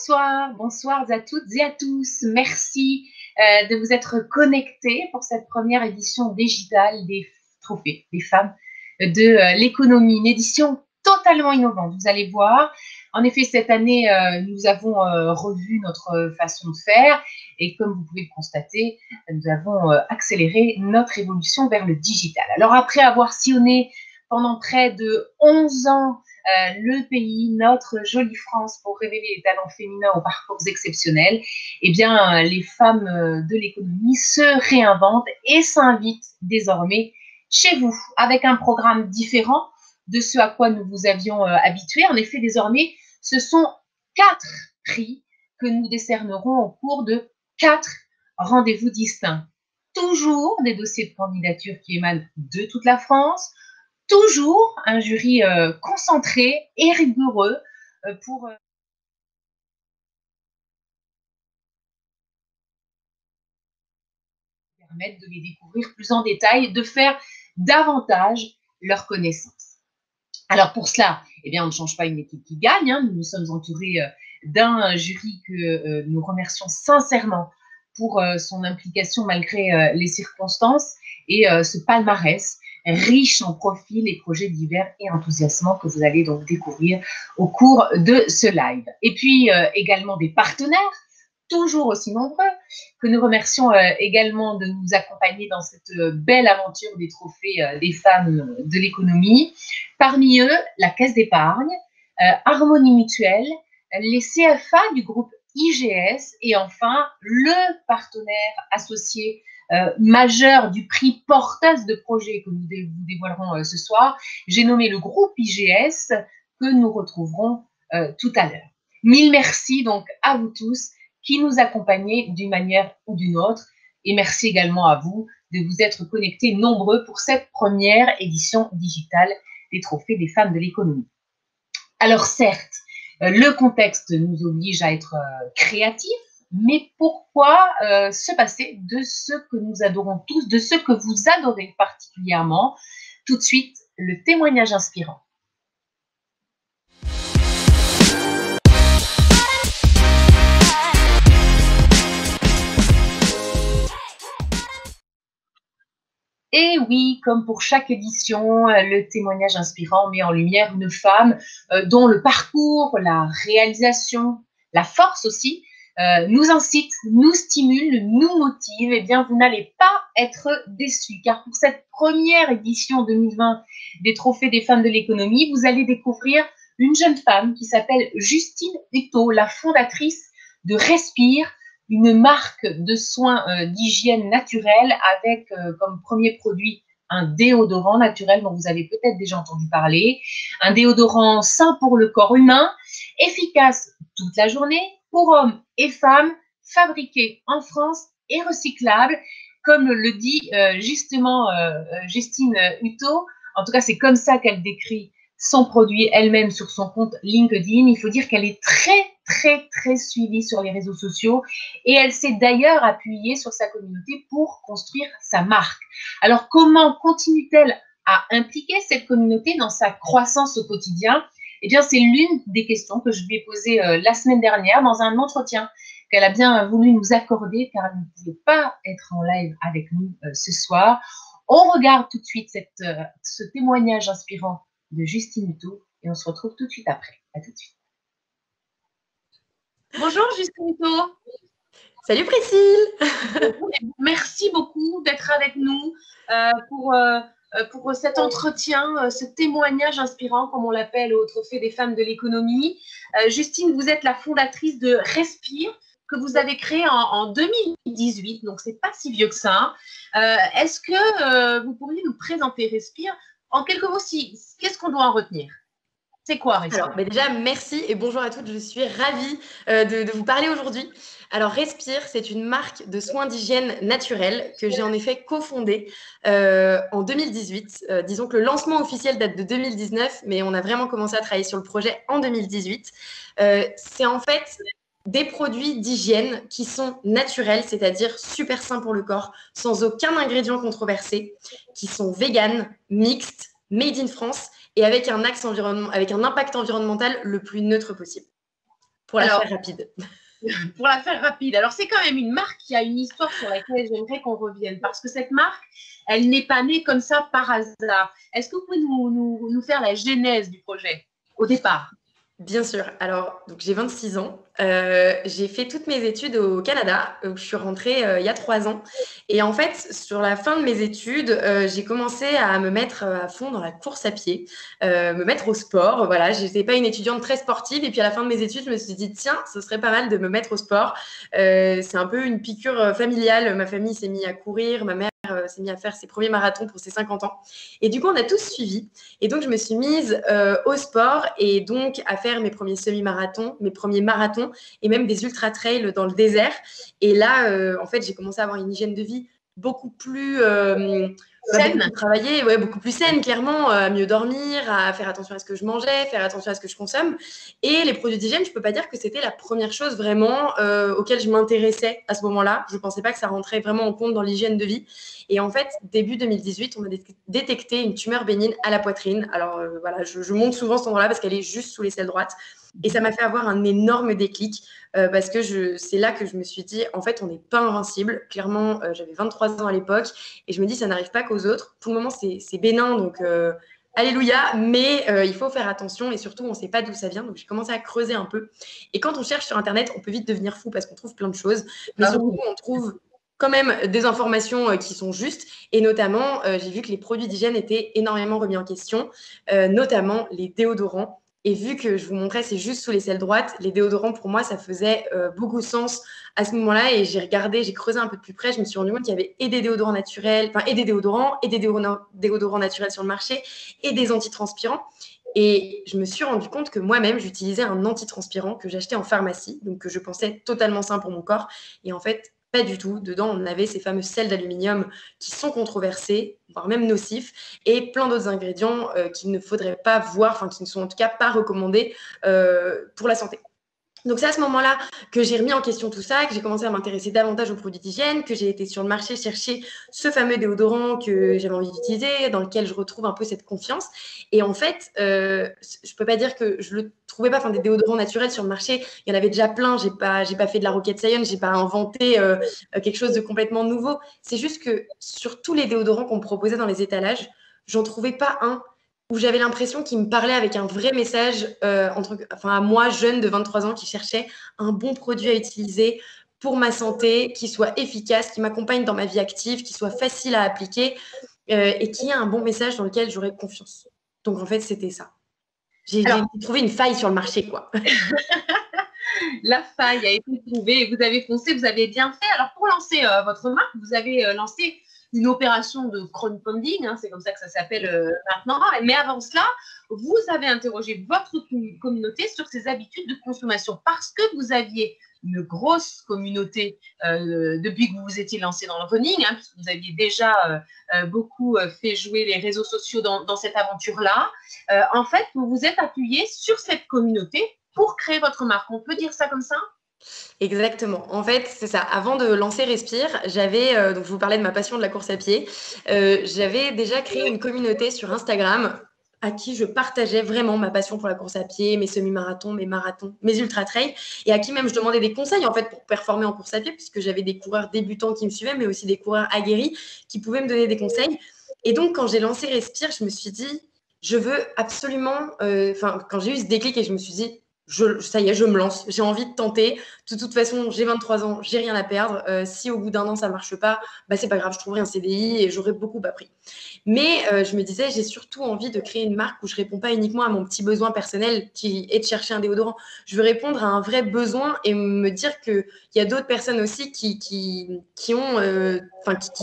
Bonsoir, bonsoir à toutes et à tous. Merci de vous être connectés pour cette première édition digitale des trophées des femmes de l'économie. Une édition totalement innovante, vous allez voir. En effet, cette année, nous avons revu notre façon de faire et comme vous pouvez le constater, nous avons accéléré notre évolution vers le digital. Alors après avoir sillonné pendant près de 11 ans le pays, notre jolie France, pour révéler les talents féminins aux parcours exceptionnels, eh bien, les femmes de l'économie se réinventent et s'invitent désormais chez vous, avec un programme différent de ce à quoi nous vous avions habitué. En effet, désormais, ce sont 4 prix que nous décernerons au cours de 4 rendez-vous distincts. Toujours des dossiers de candidature qui émanent de toute la France, toujours un jury concentré et rigoureux pour permettre de les découvrir plus en détail, de faire davantage leur connaissance. Alors pour cela, eh bien, on ne change pas une équipe qui gagne, hein. Nous sommes entourés d'un jury que nous remercions sincèrement pour son implication malgré les circonstances et ce palmarès riche en profils et projets divers et enthousiasmants que vous allez donc découvrir au cours de ce live. Et puis également des partenaires, toujours aussi nombreux, que nous remercions également de nous accompagner dans cette belle aventure des trophées des femmes de l'économie. Parmi eux, la Caisse d'épargne, Harmonie Mutuelle, les CFA du groupe IGS et enfin le partenaire associé majeur du prix porteuse de projet que nous vous dévoilerons ce soir. J'ai nommé le groupe IGS que nous retrouverons tout à l'heure. Mille merci donc à vous tous qui nous accompagnez d'une manière ou d'une autre et merci également à vous de vous être connectés nombreux pour cette première édition digitale des trophées des femmes de l'économie. Alors certes, le contexte nous oblige à être créatifs, mais pourquoi se passer de ce que nous adorons tous, de ce que vous adorez particulièrement? Tout de suite, le témoignage inspirant. Et oui, comme pour chaque édition, le témoignage inspirant met en lumière une femme dont le parcours, la réalisation, la force aussi, nous incite, nous stimule, nous motive. Eh bien, vous n'allez pas être déçus, car pour cette première édition 2020 des Trophées des femmes de l'économie, vous allez découvrir une jeune femme qui s'appelle Justine Hutto, la fondatrice de Respire, une marque de soins d'hygiène naturelle avec comme premier produit un déodorant naturel dont vous avez peut-être déjà entendu parler, un déodorant sain pour le corps humain, efficace toute la journée pour hommes et femmes, fabriqué en France et recyclable, comme le dit justement Justine Hutto. En tout cas, c'est comme ça qu'elle décrit son produit elle-même sur son compte LinkedIn. Il faut dire qu'elle est très suivie sur les réseaux sociaux et elle s'est d'ailleurs appuyée sur sa communauté pour construire sa marque. Alors, comment continue-t-elle à impliquer cette communauté dans sa croissance au quotidien? Eh bien, c'est l'une des questions que je lui ai posées la semaine dernière dans un entretien qu'elle a bien voulu nous accorder car elle ne pouvait pas être en live avec nous ce soir. On regarde tout de suite ce témoignage inspirant de Justine Hutto et on se retrouve tout de suite après. À tout de suite. Bonjour Justine Hutto. Salut Priscille. Merci beaucoup d'être avec nous pour cet entretien, ce témoignage inspirant, comme on l'appelle au Trophée des femmes de l'économie. Justine, vous êtes la fondatrice de Respire, que vous avez créé en 2018, donc c'est pas si vieux que ça. Est-ce que vous pourriez nous présenter Respire en quelques mots? Qu'est-ce qu'on doit en retenir? C'est quoi Respire? Alors, déjà, merci et bonjour à toutes. Je suis ravie de vous parler aujourd'hui. Alors, Respire, c'est une marque de soins d'hygiène naturels que j'ai en effet cofondée en 2018. Disons que le lancement officiel date de 2019, mais on a vraiment commencé à travailler sur le projet en 2018. C'est en fait des produits d'hygiène qui sont naturels, c'est-à-dire super sains pour le corps, sans aucun ingrédient controversé, qui sont véganes, mixtes, made in France et avec un impact environnemental le plus neutre possible. Pour la Alors, faire rapide. pour la faire rapide, alors c'est quand même une marque qui a une histoire sur laquelle j'aimerais qu'on revienne parce que cette marque, elle n'est pas née comme ça par hasard. Est-ce que vous pouvez nous faire la genèse du projet au départ? Bien sûr. Alors, donc j'ai 26 ans. J'ai fait toutes mes études au Canada, où je suis rentrée il y a 3 ans. Et en fait, sur la fin de mes études, j'ai commencé à me mettre à fond dans la course à pied, me mettre au sport. Voilà, je n'étais pas une étudiante très sportive. Et puis à la fin de mes études, je me suis dit, tiens, ce serait pas mal de me mettre au sport. C'est un peu une piqûre familiale. Ma famille s'est mise à courir, ma mère s'est mise à faire ses premiers marathons pour ses 50 ans. Et du coup, on a tous suivi. Et donc, je me suis mise au sport et donc à faire mes premiers semi-marathons, mes premiers marathons et même des ultra-trails dans le désert. Et là, en fait, j'ai commencé à avoir une hygiène de vie beaucoup plus Saine. travailler, ouais, beaucoup plus saine, clairement, à mieux dormir, à faire attention à ce que je mangeais, faire attention à ce que je consomme. Et les produits d'hygiène, je peux pas dire que c'était la première chose vraiment auquel je m'intéressais à ce moment-là. Je pensais pas que ça rentrait vraiment en compte dans l'hygiène de vie. Et en fait, début 2018, on m'a détecté une tumeur bénigne à la poitrine. Alors voilà, je monte souvent cet endroit-là parce qu'elle est juste sous l'aisselle droite. Et ça m'a fait avoir un énorme déclic parce que c'est là que je me suis dit, en fait, on n'est pas invincible. Clairement, j'avais 23 ans à l'époque et je me dis, ça n'arrive pas qu'aux autres. Pour le moment, c'est bénin, donc alléluia, mais il faut faire attention et surtout, on ne sait pas d'où ça vient. Donc, j'ai commencé à creuser un peu. Et quand on cherche sur Internet, on peut vite devenir fou parce qu'on trouve plein de choses, mais surtout, on trouve quand même des informations qui sont justes. Et notamment, j'ai vu que les produits d'hygiène étaient énormément remis en question, notamment les déodorants. Et vu que je vous montrais, c'est juste sous l'aisselle droite, les déodorants, pour moi, ça faisait beaucoup de sens à ce moment-là. Et j'ai regardé, j'ai creusé un peu de plus près. Je me suis rendu compte qu'il y avait et des déodorants naturels, enfin, et des déodorants naturels sur le marché, et des antitranspirants. Et je me suis rendu compte que moi-même, j'utilisais un antitranspirant que j'achetais en pharmacie, donc que je pensais totalement sain pour mon corps. Et en fait, pas du tout. Dedans, on avait ces fameuses sels d'aluminium qui sont controversés, voire même nocifs, et plein d'autres ingrédients qu'il ne faudrait pas voir, enfin qui ne sont en tout cas pas recommandés pour la santé. Donc c'est à ce moment-là que j'ai remis en question tout ça, que j'ai commencé à m'intéresser davantage aux produits d'hygiène, que j'ai été sur le marché chercher ce fameux déodorant que j'avais envie d'utiliser, dans lequel je retrouve un peu cette confiance. Et en fait, je peux pas dire que je le trouvais pas, enfin des déodorants naturels sur le marché, il y en avait déjà plein. J'ai pas fait de la rocket science, j'ai pas inventé quelque chose de complètement nouveau. C'est juste que sur tous les déodorants qu'on me proposait dans les étalages, j'en trouvais pas un où j'avais l'impression qu'il me parlait avec un vrai message à moi, jeune de 23 ans, qui cherchait un bon produit à utiliser pour ma santé, qui soit efficace, qui m'accompagne dans ma vie active, qui soit facile à appliquer et qui ait un bon message dans lequel j'aurais confiance. Donc, en fait, c'était ça. J'ai trouvé une faille sur le marché, quoi. La faille a été trouvée, vous avez foncé, vous avez bien fait. Alors, pour lancer votre marque, vous avez lancé une opération de crowdfunding, hein, c'est comme ça que ça s'appelle maintenant. Mais avant cela, vous avez interrogé votre communauté sur ses habitudes de consommation parce que vous aviez une grosse communauté depuis que vous vous étiez lancé dans le running, hein, puisque vous aviez déjà beaucoup fait jouer les réseaux sociaux dans cette aventure-là. En fait, vous vous êtes appuyé sur cette communauté pour créer votre marque. On peut dire ça comme ça? Exactement. En fait, c'est ça. Avant de lancer Respire, donc je vous parlais de ma passion de la course à pied, j'avais déjà créé une communauté sur Instagram à qui je partageais vraiment ma passion pour la course à pied, mes semi-marathons, mes marathons, mes ultra-trails, et à qui même je demandais des conseils en fait pour performer en course à pied, puisque j'avais des coureurs débutants qui me suivaient, mais aussi des coureurs aguerris qui pouvaient me donner des conseils. Et donc, quand j'ai lancé Respire, je me suis dit, je veux absolument, quand j'ai eu ce déclic et je me suis dit, ça y est, je me lance, j'ai envie de tenter. De toute façon, j'ai 23 ans, j'ai rien à perdre. Si au bout d'un an, ça ne marche pas, c'est pas grave, je trouverai un CDI et j'aurai beaucoup appris. Mais je me disais, j'ai surtout envie de créer une marque où je ne réponds pas uniquement à mon petit besoin personnel qui est de chercher un déodorant. Je veux répondre à un vrai besoin et me dire qu'il y a d'autres personnes aussi qui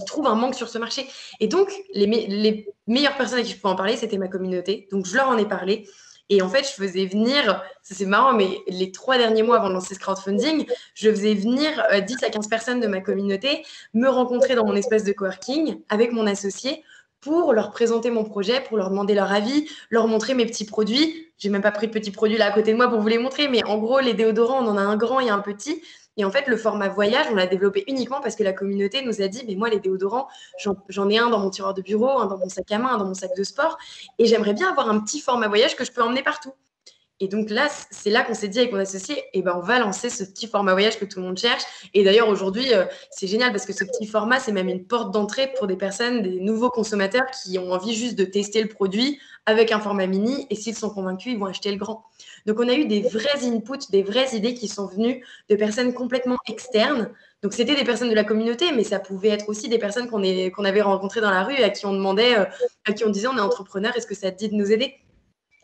trouvent un manque sur ce marché. Et donc, les meilleures personnes à qui je pouvais en parler, c'était ma communauté. Donc, je leur en ai parlé. Et en fait, je faisais venir, c'est marrant, mais les 3 derniers mois avant de lancer ce crowdfunding, je faisais venir 10 à 15 personnes de ma communauté me rencontrer dans mon espace de coworking avec mon associé pour leur présenter mon projet, pour leur demander leur avis, leur montrer mes petits produits. J'ai même pas pris de petits produits là à côté de moi pour vous les montrer, mais en gros, les déodorants, on en a un grand et un petit. Et en fait, le format voyage, on l'a développé uniquement parce que la communauté nous a dit, mais moi, les déodorants, j'en ai un dans mon tiroir de bureau, un dans mon sac à main, un dans mon sac de sport. Et j'aimerais bien avoir un petit format voyage que je peux emmener partout. Et donc là, c'est là qu'on s'est dit avec mon associé, eh ben, on va lancer ce petit format voyage que tout le monde cherche. Et d'ailleurs, aujourd'hui, c'est génial parce que ce petit format, c'est même une porte d'entrée pour des personnes, des nouveaux consommateurs qui ont envie juste de tester le produit avec un format mini. Et s'ils sont convaincus, ils vont acheter le grand. Donc, on a eu des vrais inputs, des vraies idées qui sont venues de personnes complètement externes. Donc, c'était des personnes de la communauté, mais ça pouvait être aussi des personnes qu'on avait rencontrées dans la rue et à qui on demandait, à qui on disait, on est entrepreneur, est-ce que ça te dit de nous aider?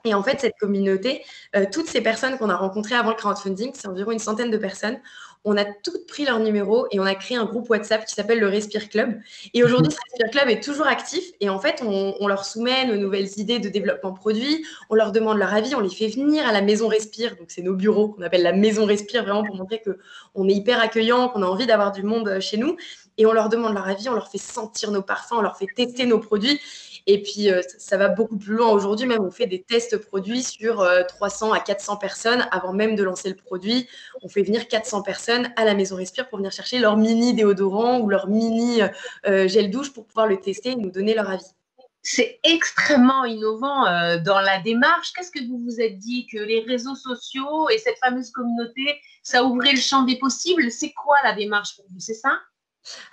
Et en fait, cette communauté, toutes ces personnes qu'on a rencontrées avant le crowdfunding, c'est environ une centaine de personnes, on a toutes pris leur numéro et on a créé un groupe WhatsApp qui s'appelle le Respire Club. Et aujourd'hui, ce Respire Club est toujours actif. Et en fait, on leur soumet nos nouvelles idées de développement produit, on leur demande leur avis, on les fait venir à la Maison Respire. Donc, c'est nos bureaux qu'on appelle la Maison Respire, vraiment pour montrer qu'on est hyper accueillant, qu'on a envie d'avoir du monde chez nous. Et on leur demande leur avis, on leur fait sentir nos parfums, on leur fait tester nos produits. Et puis, ça va beaucoup plus loin. Aujourd'hui, même, on fait des tests produits sur 300 à 400 personnes avant même de lancer le produit. On fait venir 400 personnes à la Maison Respire pour venir chercher leur mini déodorant ou leur mini gel douche pour pouvoir le tester et nous donner leur avis. C'est extrêmement innovant dans la démarche. Qu'est-ce que vous vous êtes dit? Que les réseaux sociaux et cette fameuse communauté, ça ouvrait le champ des possibles? C'est quoi la démarche pour vous? C'est ça?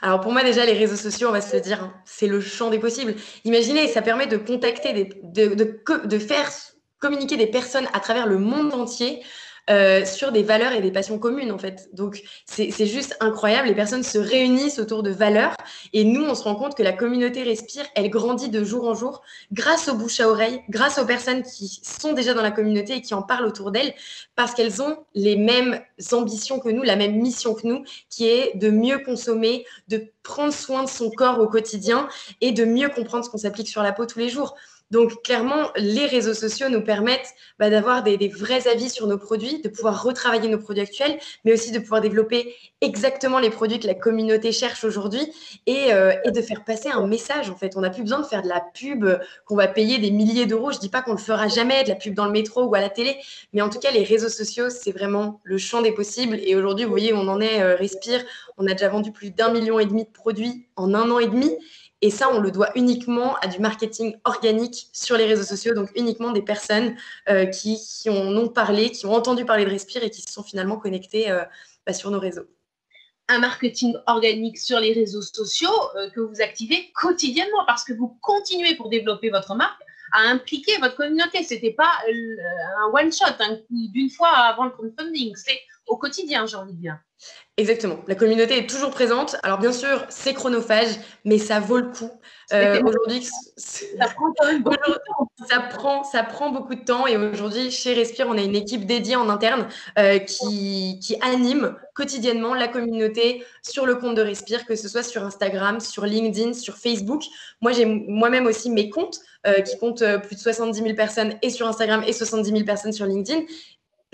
Alors pour moi déjà les réseaux sociaux, on va se le dire, hein, c'est le champ des possibles. Imaginez, ça permet de contacter, de faire communiquer des personnes à travers le monde entier sur des valeurs et des passions communes en fait. Donc c'est juste incroyable, les personnes se réunissent autour de valeurs et nous on se rend compte que la communauté Respire, elle grandit de jour en jour grâce au bouche à oreille, grâce aux personnes qui sont déjà dans la communauté et qui en parlent autour d'elles parce qu'elles ont les mêmes ambitions que nous, la même mission que nous qui est de mieux consommer, de prendre soin de son corps au quotidien et de mieux comprendre ce qu'on s'applique sur la peau tous les jours. Donc, clairement, les réseaux sociaux nous permettent d'avoir des vrais avis sur nos produits, de pouvoir retravailler nos produits actuels, mais aussi de pouvoir développer exactement les produits que la communauté cherche aujourd'hui et de faire passer un message, en fait. On n'a plus besoin de faire de la pub qu'on va payer des milliers d'euros. Je ne dis pas qu'on ne le fera jamais, de la pub dans le métro ou à la télé, mais en tout cas, les réseaux sociaux, c'est vraiment le champ des possibles. Et aujourd'hui, vous voyez, on en est Respire. On a déjà vendu plus d'1,5 million de produits en 1 an et demi. Et ça, on le doit uniquement à du marketing organique sur les réseaux sociaux, donc uniquement des personnes qui en ont parlé, qui ont entendu parler de Respire et qui se sont finalement connectées sur nos réseaux. Un marketing organique sur les réseaux sociaux que vous activez quotidiennement parce que vous continuez pour développer votre marque à impliquer votre communauté. Ce n'était pas un one-shot, un coup d'une fois avant le crowdfunding, c'est au quotidien, j'ai envie de dire. Exactement. La communauté est toujours présente. Alors, bien sûr, c'est chronophage, mais ça vaut le coup. Aujourd'hui, ça prend quand même beaucoup de temps. Ça prend beaucoup de temps. Et aujourd'hui, chez Respire, on a une équipe dédiée en interne qui anime quotidiennement la communauté sur le compte de Respire, que ce soit sur Instagram, sur LinkedIn, sur Facebook. Moi, j'ai moi-même aussi mes comptes qui comptent plus de 70 000 personnes et sur Instagram et 70 000 personnes sur LinkedIn.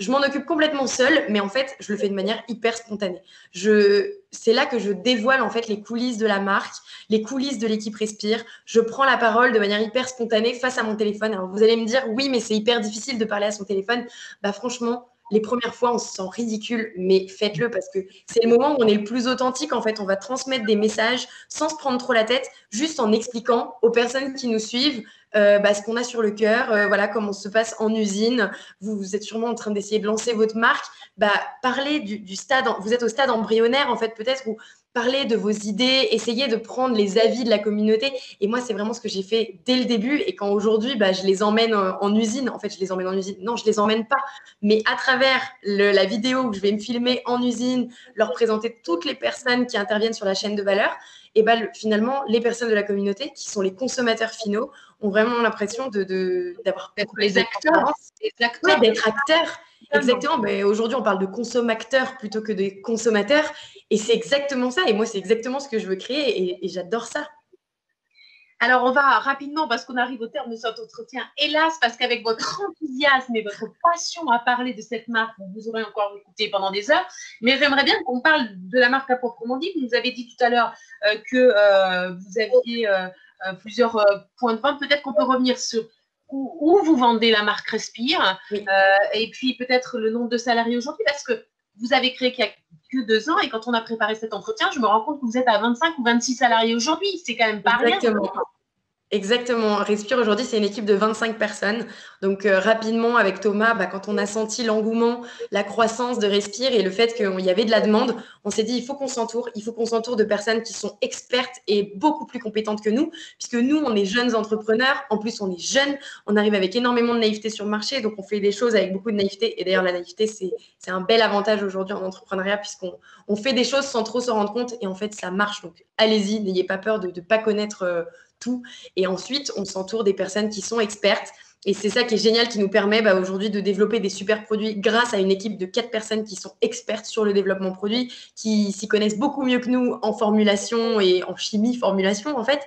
Je m'en occupe complètement seule, mais en fait, je le fais de manière hyper spontanée. C'est là que je dévoile en fait les coulisses de la marque, les coulisses de l'équipe Respire. Je prends la parole de manière hyper spontanée face à mon téléphone. Alors vous allez me dire, oui, mais c'est hyper difficile de parler à son téléphone. Bah franchement, les premières fois, on se sent ridicule, mais faites-le parce que c'est le moment où on est le plus authentique. En fait, on va transmettre des messages sans se prendre trop la tête, juste en expliquant aux personnes qui nous suivent ce qu'on a sur le cœur, voilà comment se passe en usine. Vous êtes sûrement en train d'essayer de lancer votre marque. Parlez du stade, vous êtes au stade embryonnaire en fait peut-être, où parler de vos idées, essayez de prendre les avis de la communauté. Et moi, c'est vraiment ce que j'ai fait dès le début. Et quand aujourd'hui, je les emmène en usine, en fait, je les emmène en usine. Non, je les emmène pas. Mais à travers la vidéo où je vais me filmer en usine, leur présenter toutes les personnes qui interviennent sur la chaîne de valeur, et finalement, les personnes de la communauté, qui sont les consommateurs finaux, ont vraiment l'impression d'avoir d'être les acteurs. Ouais, d'être acteurs. Exactement. Mais aujourd'hui, on parle de consommateurs plutôt que de consommateurs. Et c'est exactement ça. Et moi, c'est exactement ce que je veux créer. Et j'adore ça. Alors, on va rapidement, parce qu'on arrive au terme de cet entretien, hélas, parce qu'avec votre enthousiasme et votre passion à parler de cette marque, vous aurez encore écouté pendant des heures, mais j'aimerais bien qu'on parle de la marque à proprement dit. Vous nous avez dit tout à l'heure que vous aviez plusieurs points de vente. Peut-être qu'on peut revenir sur où vous vendez la marque Respire, oui. Et puis peut-être le nombre de salariés aujourd'hui, parce que vous avez créé qu'il n'y a que 2 ans, et quand on a préparé cet entretien, je me rends compte que vous êtes à 25 ou 26 salariés aujourd'hui. C'est quand même pas rien. Exactement. Respire aujourd'hui, c'est une équipe de 25 personnes. Donc rapidement, avec Thomas, quand on a senti l'engouement, la croissance de Respire et le fait qu'il y avait de la demande, on s'est dit il faut qu'on s'entoure de personnes qui sont expertes et beaucoup plus compétentes que nous, puisque nous, on est jeunes entrepreneurs. En plus, on est jeunes, on arrive avec énormément de naïveté sur le marché, donc on fait des choses avec beaucoup de naïveté. Et d'ailleurs, la naïveté, c'est un bel avantage aujourd'hui en entrepreneuriat, puisqu'on fait des choses sans trop se rendre compte et en fait, ça marche. Donc allez-y, n'ayez pas peur de ne pas connaître tout. Et ensuite, on s'entoure des personnes qui sont expertes. Et c'est ça qui est génial, qui nous permet aujourd'hui de développer des super produits grâce à une équipe de 4 personnes qui sont expertes sur le développement produit, qui s'y connaissent beaucoup mieux que nous en formulation et en chimie formulation en fait.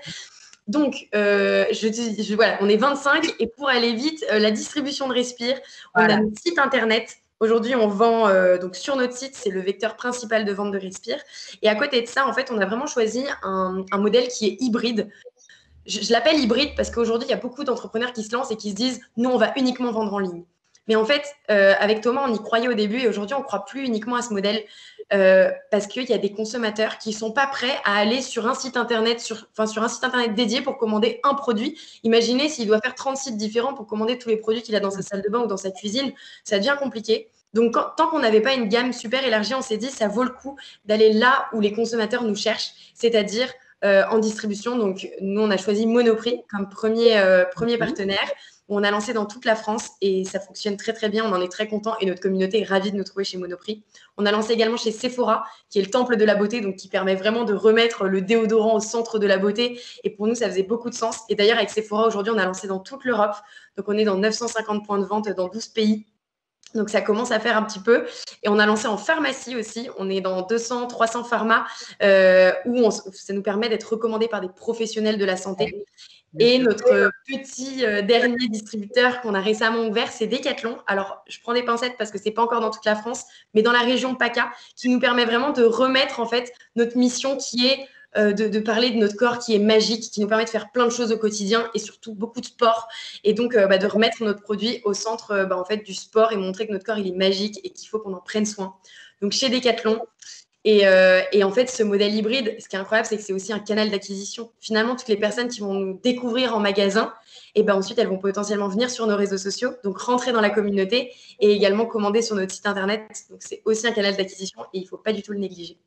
Donc, voilà, on est 25 et pour aller vite, la distribution de Respire, on a notre site internet. Aujourd'hui, on vend donc sur notre site, c'est le vecteur principal de vente de Respire. Et à côté de ça, en fait, on a vraiment choisi un modèle qui est hybride. Je l'appelle hybride parce qu'aujourd'hui, il y a beaucoup d'entrepreneurs qui se lancent et qui se disent « nous, on va uniquement vendre en ligne ». Mais en fait, avec Thomas, on y croyait au début et aujourd'hui, on ne croit plus uniquement à ce modèle parce qu'il y a des consommateurs qui ne sont pas prêts à aller sur un site internet, sur un site internet dédié pour commander un produit. Imaginez s'il doit faire 30 sites différents pour commander tous les produits qu'il a dans sa salle de bain ou dans sa cuisine, ça devient compliqué. Donc, tant qu'on n'avait pas une gamme super élargie, on s'est dit ça vaut le coup d'aller là où les consommateurs nous cherchent, c'est-à-dire en distribution. Donc, nous, on a choisi Monoprix comme premier partenaire. On a lancé dans toute la France et ça fonctionne très, très bien. On en est très content et notre communauté est ravie de nous trouver chez Monoprix. On a lancé également chez Sephora, qui est le temple de la beauté, donc qui permet vraiment de remettre le déodorant au centre de la beauté. Et pour nous, ça faisait beaucoup de sens. Et d'ailleurs, avec Sephora, aujourd'hui, on a lancé dans toute l'Europe. Donc, on est dans 950 points de vente dans 12 pays. Donc, ça commence à faire un petit peu. Et on a lancé en pharmacie aussi. On est dans 200, 300 pharma où ça nous permet d'être recommandé par des professionnels de la santé. Et notre petit dernier distributeur qu'on a récemment ouvert, c'est Decathlon. Alors, je prends des pincettes parce que ce n'est pas encore dans toute la France, mais dans la région PACA, qui nous permet vraiment de remettre en fait notre mission qui est de parler de notre corps qui est magique, qui nous permet de faire plein de choses au quotidien et surtout beaucoup de sport. Et donc, de remettre notre produit au centre en fait, du sport et montrer que notre corps, il est magique et qu'il faut qu'on en prenne soin. Donc, chez Decathlon. Et en fait, ce modèle hybride, ce qui est incroyable, c'est que c'est aussi un canal d'acquisition. Finalement, toutes les personnes qui vont nous découvrir en magasin, et ensuite, elles vont potentiellement venir sur nos réseaux sociaux, donc rentrer dans la communauté et également commander sur notre site internet. Donc, c'est aussi un canal d'acquisition et il ne faut pas du tout le négliger.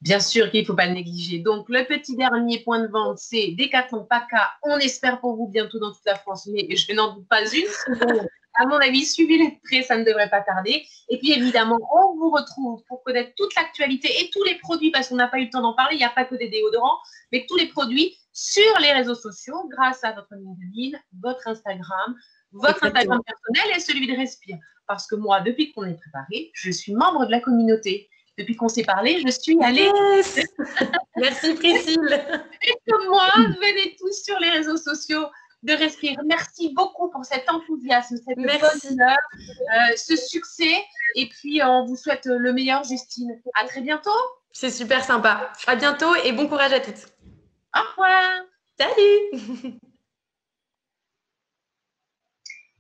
Bien sûr qu'il ne faut pas le négliger. Donc, le petit dernier point de vente, c'est Decathlon PACA. On espère pour vous bientôt dans toute la France, mais je n'en doute pas une seconde. À mon avis, suivez les traits, ça ne devrait pas tarder. Et puis, évidemment, on vous retrouve pour connaître toute l'actualité et tous les produits, parce qu'on n'a pas eu le temps d'en parler, il n'y a pas que des déodorants, mais tous les produits sur les réseaux sociaux grâce à votre LinkedIn, votre Instagram, votre Instagram personnel et celui de Respire. Parce que moi, depuis qu'on est préparé, je suis membre de la communauté. Depuis qu'on s'est parlé, je suis allée. Yes. Merci Priscille. Et comme moi, venez tous sur les réseaux sociaux de Respire. Merci beaucoup pour cet enthousiasme, cette bonne humeur, ce succès. Et puis, on vous souhaite le meilleur, Justine. À très bientôt. C'est super sympa. À bientôt et bon courage à toutes. Au revoir. Salut.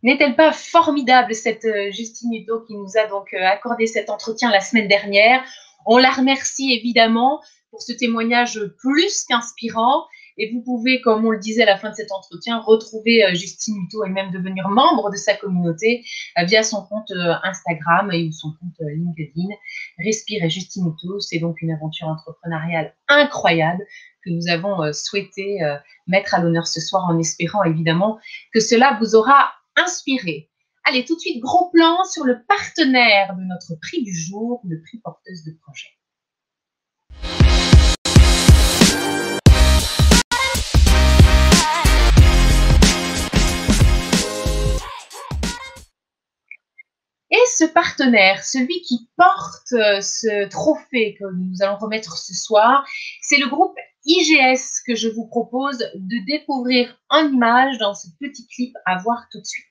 N'est-elle pas formidable, cette Justine Hutto qui nous a donc accordé cet entretien la semaine dernière? On la remercie évidemment pour ce témoignage plus qu'inspirant. Et vous pouvez, comme on le disait à la fin de cet entretien, retrouver Justine Hutto et même devenir membre de sa communauté via son compte Instagram et ou son compte LinkedIn. Respire et Justine Hutto, c'est donc une aventure entrepreneuriale incroyable que nous avons souhaité mettre à l'honneur ce soir en espérant évidemment que cela vous aura inspiré. Allez, tout de suite, gros plan sur le partenaire de notre prix du jour, le prix porteuse de projet. Et ce partenaire, celui qui porte ce trophée que nous allons remettre ce soir, c'est le groupe IGS que je vous propose de découvrir en images dans ce petit clip à voir tout de suite.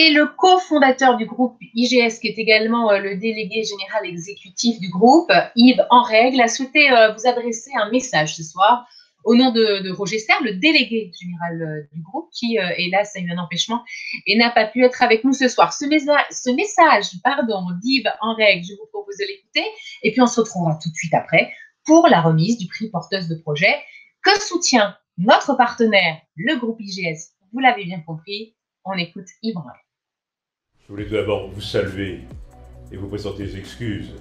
Et le cofondateur du groupe IGS, qui est également le délégué général exécutif du groupe, Yves Enrègle, a souhaité vous adresser un message ce soir au nom de Roger Serre, le délégué général du groupe, qui, hélas, a eu un empêchement et n'a pas pu être avec nous ce soir. Ce message d'Yves Enrègle, je vous propose de l'écouter, et puis on se retrouvera tout de suite après pour la remise du prix porteuse de projet que soutient notre partenaire, le groupe IGS. Vous l'avez bien compris, on écoute Yves Enrègle. Je voulais tout d'abord vous saluer et vous présenter les excuses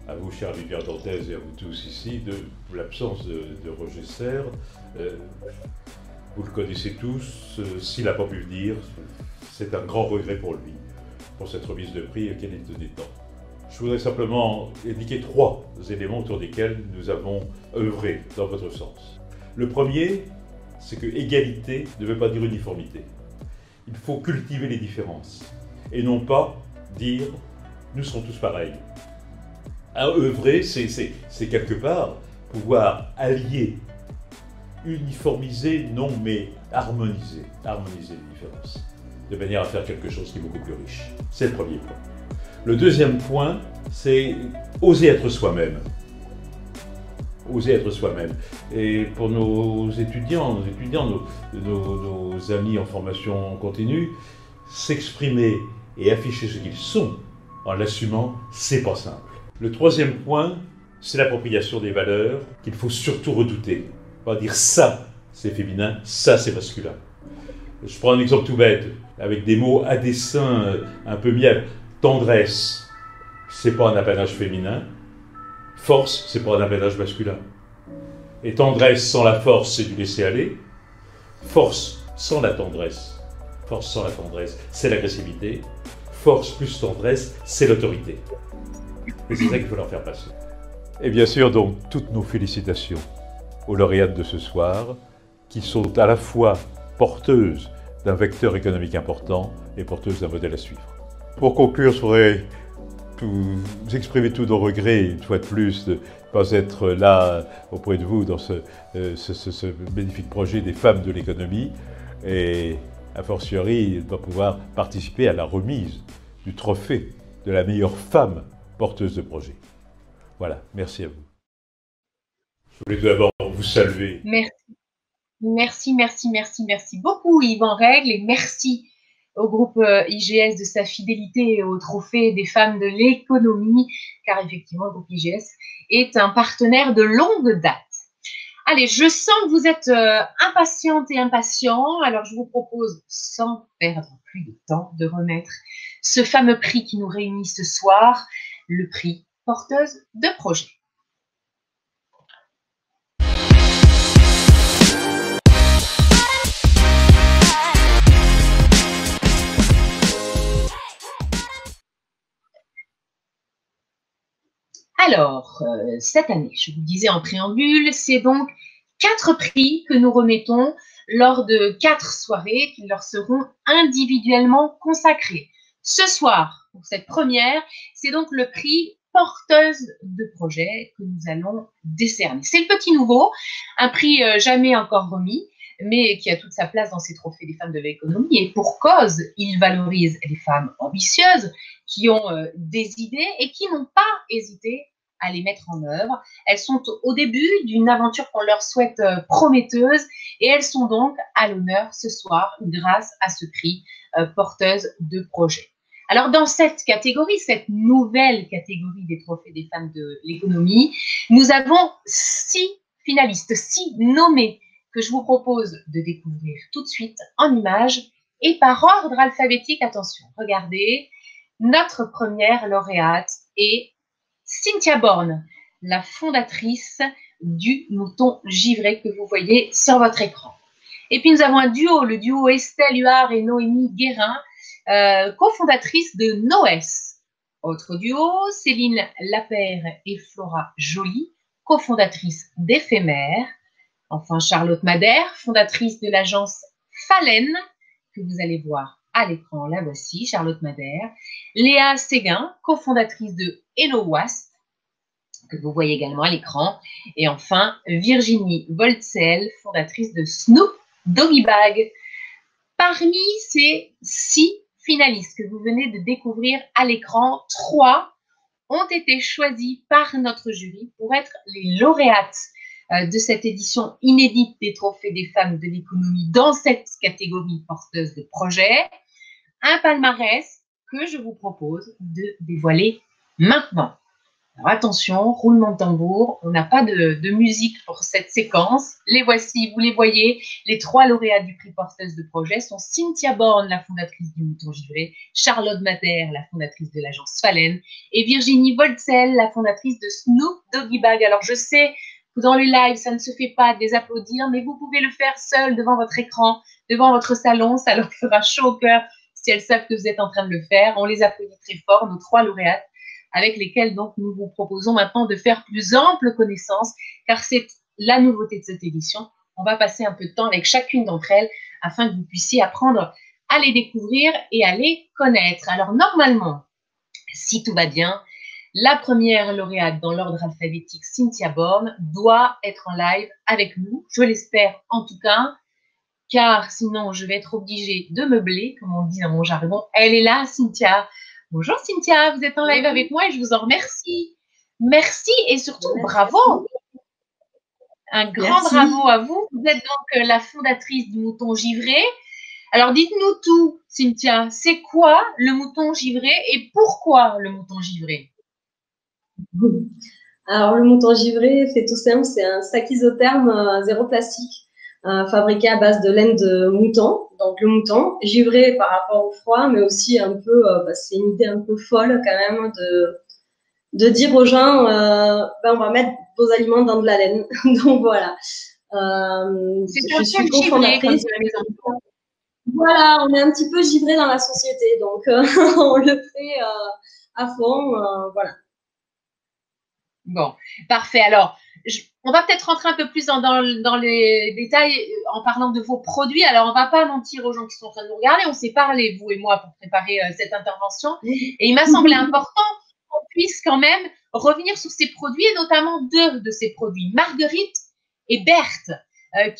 à vous, chère Viviane Dantaise, et à vous tous ici, de l'absence de Roger Serre. Vous le connaissez tous, s'il n'a pas pu venir, c'est un grand regret pour lui, pour cette remise de prix auquel il tenait tant. Je voudrais simplement indiquer 3 éléments autour desquels nous avons œuvré dans votre sens. Le premier, c'est que égalité ne veut pas dire uniformité. Il faut cultiver les différences et non pas dire « nous serons tous pareils ». À œuvrer, c'est quelque part pouvoir allier, uniformiser, non mais harmoniser les différences, de manière à faire quelque chose qui est beaucoup plus riche. C'est le premier point. Le deuxième point, c'est oser être soi-même. Oser être soi-même. Et pour nos étudiants, nos amis en formation continue, s'exprimer et afficher ce qu'ils sont en l'assumant, c'est pas simple. Le troisième point, c'est l'appropriation des valeurs qu'il faut surtout redouter. Pas dire ça, c'est féminin, ça, c'est masculin. Je prends un exemple tout bête, avec des mots à dessein un peu miel. Tendresse, c'est pas un apanage féminin. Force, c'est pas un apanage masculin. Et tendresse sans la force, c'est du laisser-aller. Force sans la tendresse, c'est l'agressivité. Force plus tendresse, c'est l'autorité. Et c'est ça qu'il faut leur faire passer. Et bien sûr, donc, toutes nos félicitations aux lauréates de ce soir, qui sont à la fois porteuses d'un vecteur économique important et porteuses d'un modèle à suivre. Pour conclure, je voudrais vous exprimer tous nos regrets, une fois de plus, de ne pas être là auprès de vous dans ce magnifique projet des femmes de l'économie, et a fortiori de ne pas pouvoir participer à la remise du trophée de la meilleure femme porteuse de projet. Voilà, merci à vous. Je voulais tout d'abord vous saluer. Merci beaucoup Yves Enrègle, et merci au groupe IGS de sa fidélité au trophée des femmes de l'économie, car effectivement le groupe IGS est un partenaire de longue date. Allez, je sens que vous êtes impatientes et impatients, alors je vous propose, sans perdre plus de temps, de remettre ce fameux prix qui nous réunit ce soir, le prix porteuse de projet. Alors, cette année, je vous le disais en préambule, c'est donc 4 prix que nous remettons lors de 4 soirées qui leur seront individuellement consacrées. Ce soir, pour cette première, c'est donc le prix porteuse de projet que nous allons décerner. C'est le petit nouveau, un prix jamais encore remis, mais qui a toute sa place dans ces trophées des femmes de l'économie. Et pour cause, il valorise les femmes ambitieuses qui ont des idées et qui n'ont pas hésité à les mettre en œuvre. Elles sont au début d'une aventure qu'on leur souhaite prometteuse, et elles sont donc à l'honneur ce soir grâce à ce prix porteuse de projet. Alors dans cette catégorie, cette nouvelle catégorie des trophées des femmes de l'économie, nous avons 6 finalistes, 6 nommés que je vous propose de découvrir tout de suite en images et par ordre alphabétique. Attention, regardez, notre première lauréate est Cynthia Born, la fondatrice du Mouton Givré que vous voyez sur votre écran. Et puis nous avons un duo, le duo Estelle Huard et Noémie Guérin, cofondatrice de Noès. Autre duo, Céline Lapère et Flora Joly, cofondatrices d'Éphémère. Enfin, Charlotte Madère, fondatrice de l'agence Phalène, que vous allez voir à l'écran, la voici, Charlotte Madère. Léa Séguin, cofondatrice de Hello Wast, que vous voyez également à l'écran. Et enfin, Virginie Voltzel, fondatrice de Snoop Doggy Bag. Parmi ces 6 finalistes que vous venez de découvrir à l'écran, 3 ont été choisis par notre jury pour être les lauréates de cette édition inédite des Trophées des femmes de l'économie dans cette catégorie porteuse de projet. Un palmarès que je vous propose de dévoiler maintenant. Alors attention, roulement de tambour, on n'a pas de musique pour cette séquence. Les voici, vous les voyez, les 3 lauréats du prix porteuse de projet sont Cynthia Born, la fondatrice du Mouton Givré, Charlotte Mater, la fondatrice de l'agence Falen, et Virginie Voltzel, la fondatrice de Snoop Doggy Bag. Alors je sais que dans le live, ça ne se fait pas de les applaudir, mais vous pouvez le faire seul devant votre écran, devant votre salon, ça leur fera chaud au cœur si elles savent que vous êtes en train de le faire. On les applaudit très fort, nos 3 lauréates, avec lesquels donc nous vous proposons maintenant de faire plus ample connaissance, car c'est la nouveauté de cette édition. On va passer un peu de temps avec chacune d'entre elles afin que vous puissiez apprendre à les découvrir et à les connaître. Alors normalement, si tout va bien, la première lauréate dans l'ordre alphabétique, Cynthia Born, doit être en live avec nous, je l'espère en tout cas, car sinon je vais être obligée de meubler, comme on dit dans mon jargon. Elle est là, Cynthia. Bonjour Cynthia, vous êtes en live avec moi et je vous en remercie. Merci et surtout bravo. Un grand bravo à vous. Vous êtes donc la fondatrice du Mouton Givré. Alors dites-nous tout, Cynthia, c'est quoi le Mouton Givré et pourquoi le Mouton Givré? Alors le Mouton Givré, c'est tout simple, c'est un sac isotherme zéro plastique. Fabriqué à base de laine de mouton, donc le mouton, givré par rapport au froid, mais aussi un peu, c'est une idée un peu folle quand même de dire aux gens, on va mettre vos aliments dans de la laine. Donc voilà. Je suis cofondatrice. Voilà, on est un petit peu givré dans la société, donc on le fait à fond, voilà. Bon, parfait. Alors, on va peut-être rentrer un peu plus dans les détails en parlant de vos produits. Alors, on ne va pas mentir aux gens qui sont en train de nous regarder. On s'est parlé, vous et moi, pour préparer cette intervention. Et il m'a semblé important qu'on puisse quand même revenir sur ces produits, et notamment 2 de ces produits, Marguerite et Berthe,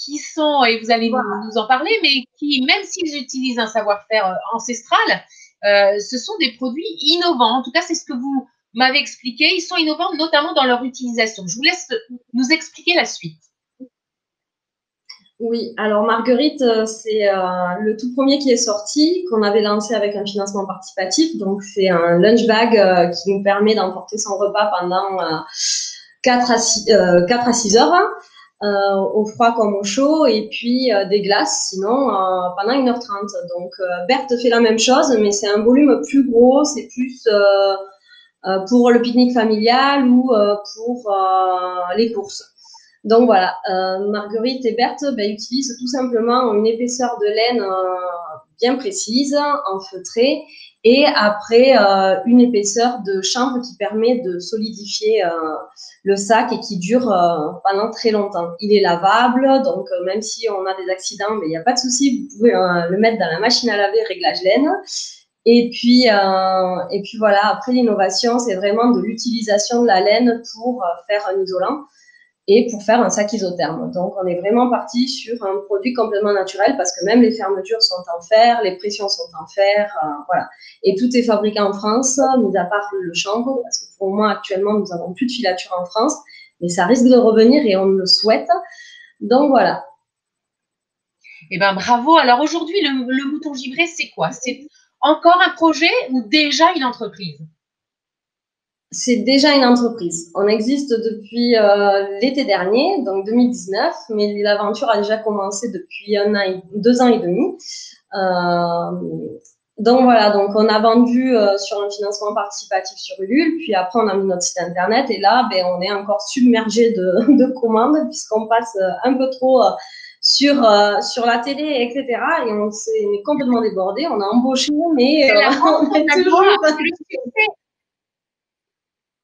qui sont, et vous allez nous en parler, mais qui, même s'ils utilisent un savoir-faire ancestral, ce sont des produits innovants. En tout cas, c'est ce que vous m'avez expliqué. Ils sont innovants, notamment dans leur utilisation. Je vous laisse nous expliquer la suite. Oui, alors Marguerite, c'est le tout premier qui est sorti, qu'on avait lancé avec un financement participatif. Donc, c'est un lunch bag qui nous permet d'emporter son repas pendant 4 à 6 heures, au froid comme au chaud, et puis des glaces, sinon, pendant 1h30. Donc, Berthe fait la même chose, mais c'est un volume plus gros, c'est plus pour le pique-nique familial ou pour les courses. Donc voilà, Marguerite et Berthe utilisent tout simplement une épaisseur de laine bien précise, en feutré, et après une épaisseur de chanvre qui permet de solidifier le sac et qui dure pendant très longtemps. Il est lavable, donc même si on a des accidents, il n'y a pas de souci, vous pouvez le mettre dans la machine à laver réglage laine. Et puis voilà, après l'innovation, c'est vraiment de l'utilisation de la laine pour faire un isolant et pour faire un sac isotherme. Donc, on est vraiment parti sur un produit complètement naturel parce que même les fermetures sont en fer, les pressions sont en fer, voilà. Et tout est fabriqué en France, mis à part le chanvre, parce que pour moi, actuellement, nous n'avons plus de filature en France, mais ça risque de revenir et on le souhaite. Donc, voilà. Eh bien, bravo. Alors, aujourd'hui, le Mouton Givré, c'est quoi? C'est encore un projet ou déjà une entreprise? C'est déjà une entreprise. On existe depuis l'été dernier, donc 2019, mais l'aventure a déjà commencé depuis 2 ans et demi. Donc voilà, donc on a vendu sur un financement participatif sur Ulule, puis après on a mis notre site internet et là, on est encore submergé de commandes puisqu'on passe un peu trop sur la télé, etc. Et on s'est complètement débordé. On a embauché, mais on est toujours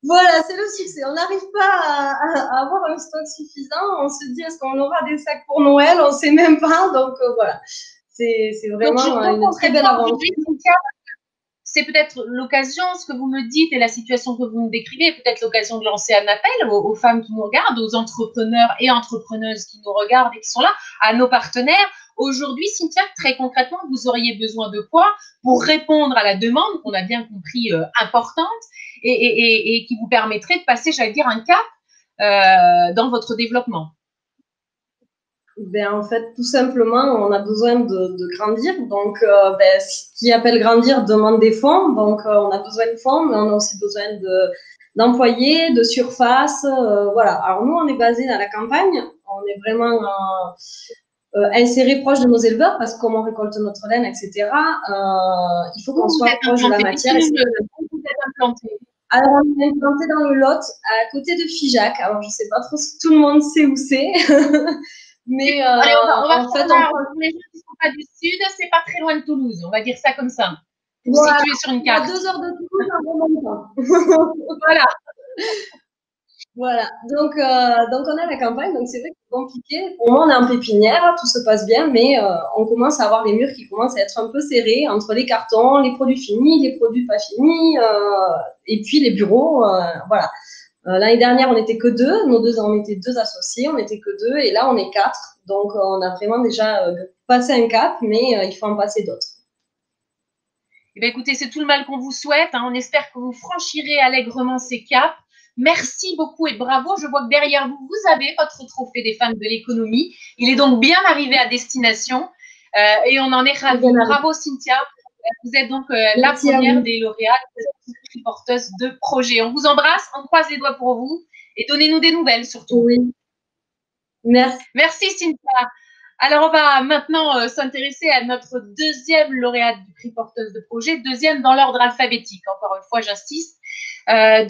voilà, c'est le succès. On n'arrive pas à avoir un stock suffisant. On se dit, est-ce qu'on aura des sacs pour Noël? On ne sait même pas. Donc, voilà. C'est vraiment une très belle aventure. C'est peut-être l'occasion, ce que vous me dites et la situation que vous me décrivez, peut-être l'occasion de lancer un appel aux femmes qui nous regardent, aux entrepreneurs et entrepreneuses qui nous regardent et qui sont là, à nos partenaires, Aujourd'hui, Cynthia, très concrètement, vous auriez besoin de quoi pour répondre à la demande qu'on a bien compris importante et qui vous permettrait de passer, j'allais dire, un cap dans votre développement? Ben, en fait, tout simplement, on a besoin de grandir. Donc, ce qui appelle grandir demande des fonds. Donc, on a besoin de fonds, mais on a aussi besoin d'employés, de surface. Voilà. Alors, nous, on est basé dans la campagne. On est vraiment inséré proche de nos éleveurs parce que comme on récolte notre laine, etc., il faut qu'on soit proche de la matière. Vous êtes implanté. Alors, on est implanté dans le Lot, à côté de Figeac. Alors, je ne sais pas trop si tout le monde sait où c'est. Mais allez, on va en fait, pour les gens qui ne sont pas du Sud, c'est pas très loin de Toulouse. On va dire ça comme ça. Vous situez sur une carte. À 2 heures de Toulouse, on remonte pas. Voilà. Voilà. Donc, on a la campagne. Donc, c'est vrai que c'est compliqué. Pour moi, on est en pépinière. Tout se passe bien. Mais on commence à avoir les murs qui commencent à être un peu serrés entre les cartons, les produits finis, les produits pas finis, et puis les bureaux. Voilà. L'année dernière, on n'était que 2. On était 2 associés, on n'était que 2. Et là, on est 4. Donc, on a vraiment déjà passé un cap, mais il faut en passer d'autres. Eh bien, écoutez, c'est tout le mal qu'on vous souhaite. Hein. On espère que vous franchirez allègrement ces caps. Merci beaucoup et bravo. Je vois que derrière vous, vous avez votre trophée des femmes de l'économie. Il est donc bien arrivé à destination et on en est ravis. Bravo, Cynthia. Vous êtes donc la première des lauréates porteuse de projet. On vous embrasse, on croise les doigts pour vous et donnez-nous des nouvelles surtout. Oui. Merci. Merci, Cynthia. Alors, on va maintenant s'intéresser à notre deuxième lauréate du prix porteuse de projet, deuxième dans l'ordre alphabétique. Encore une fois, j'insiste. La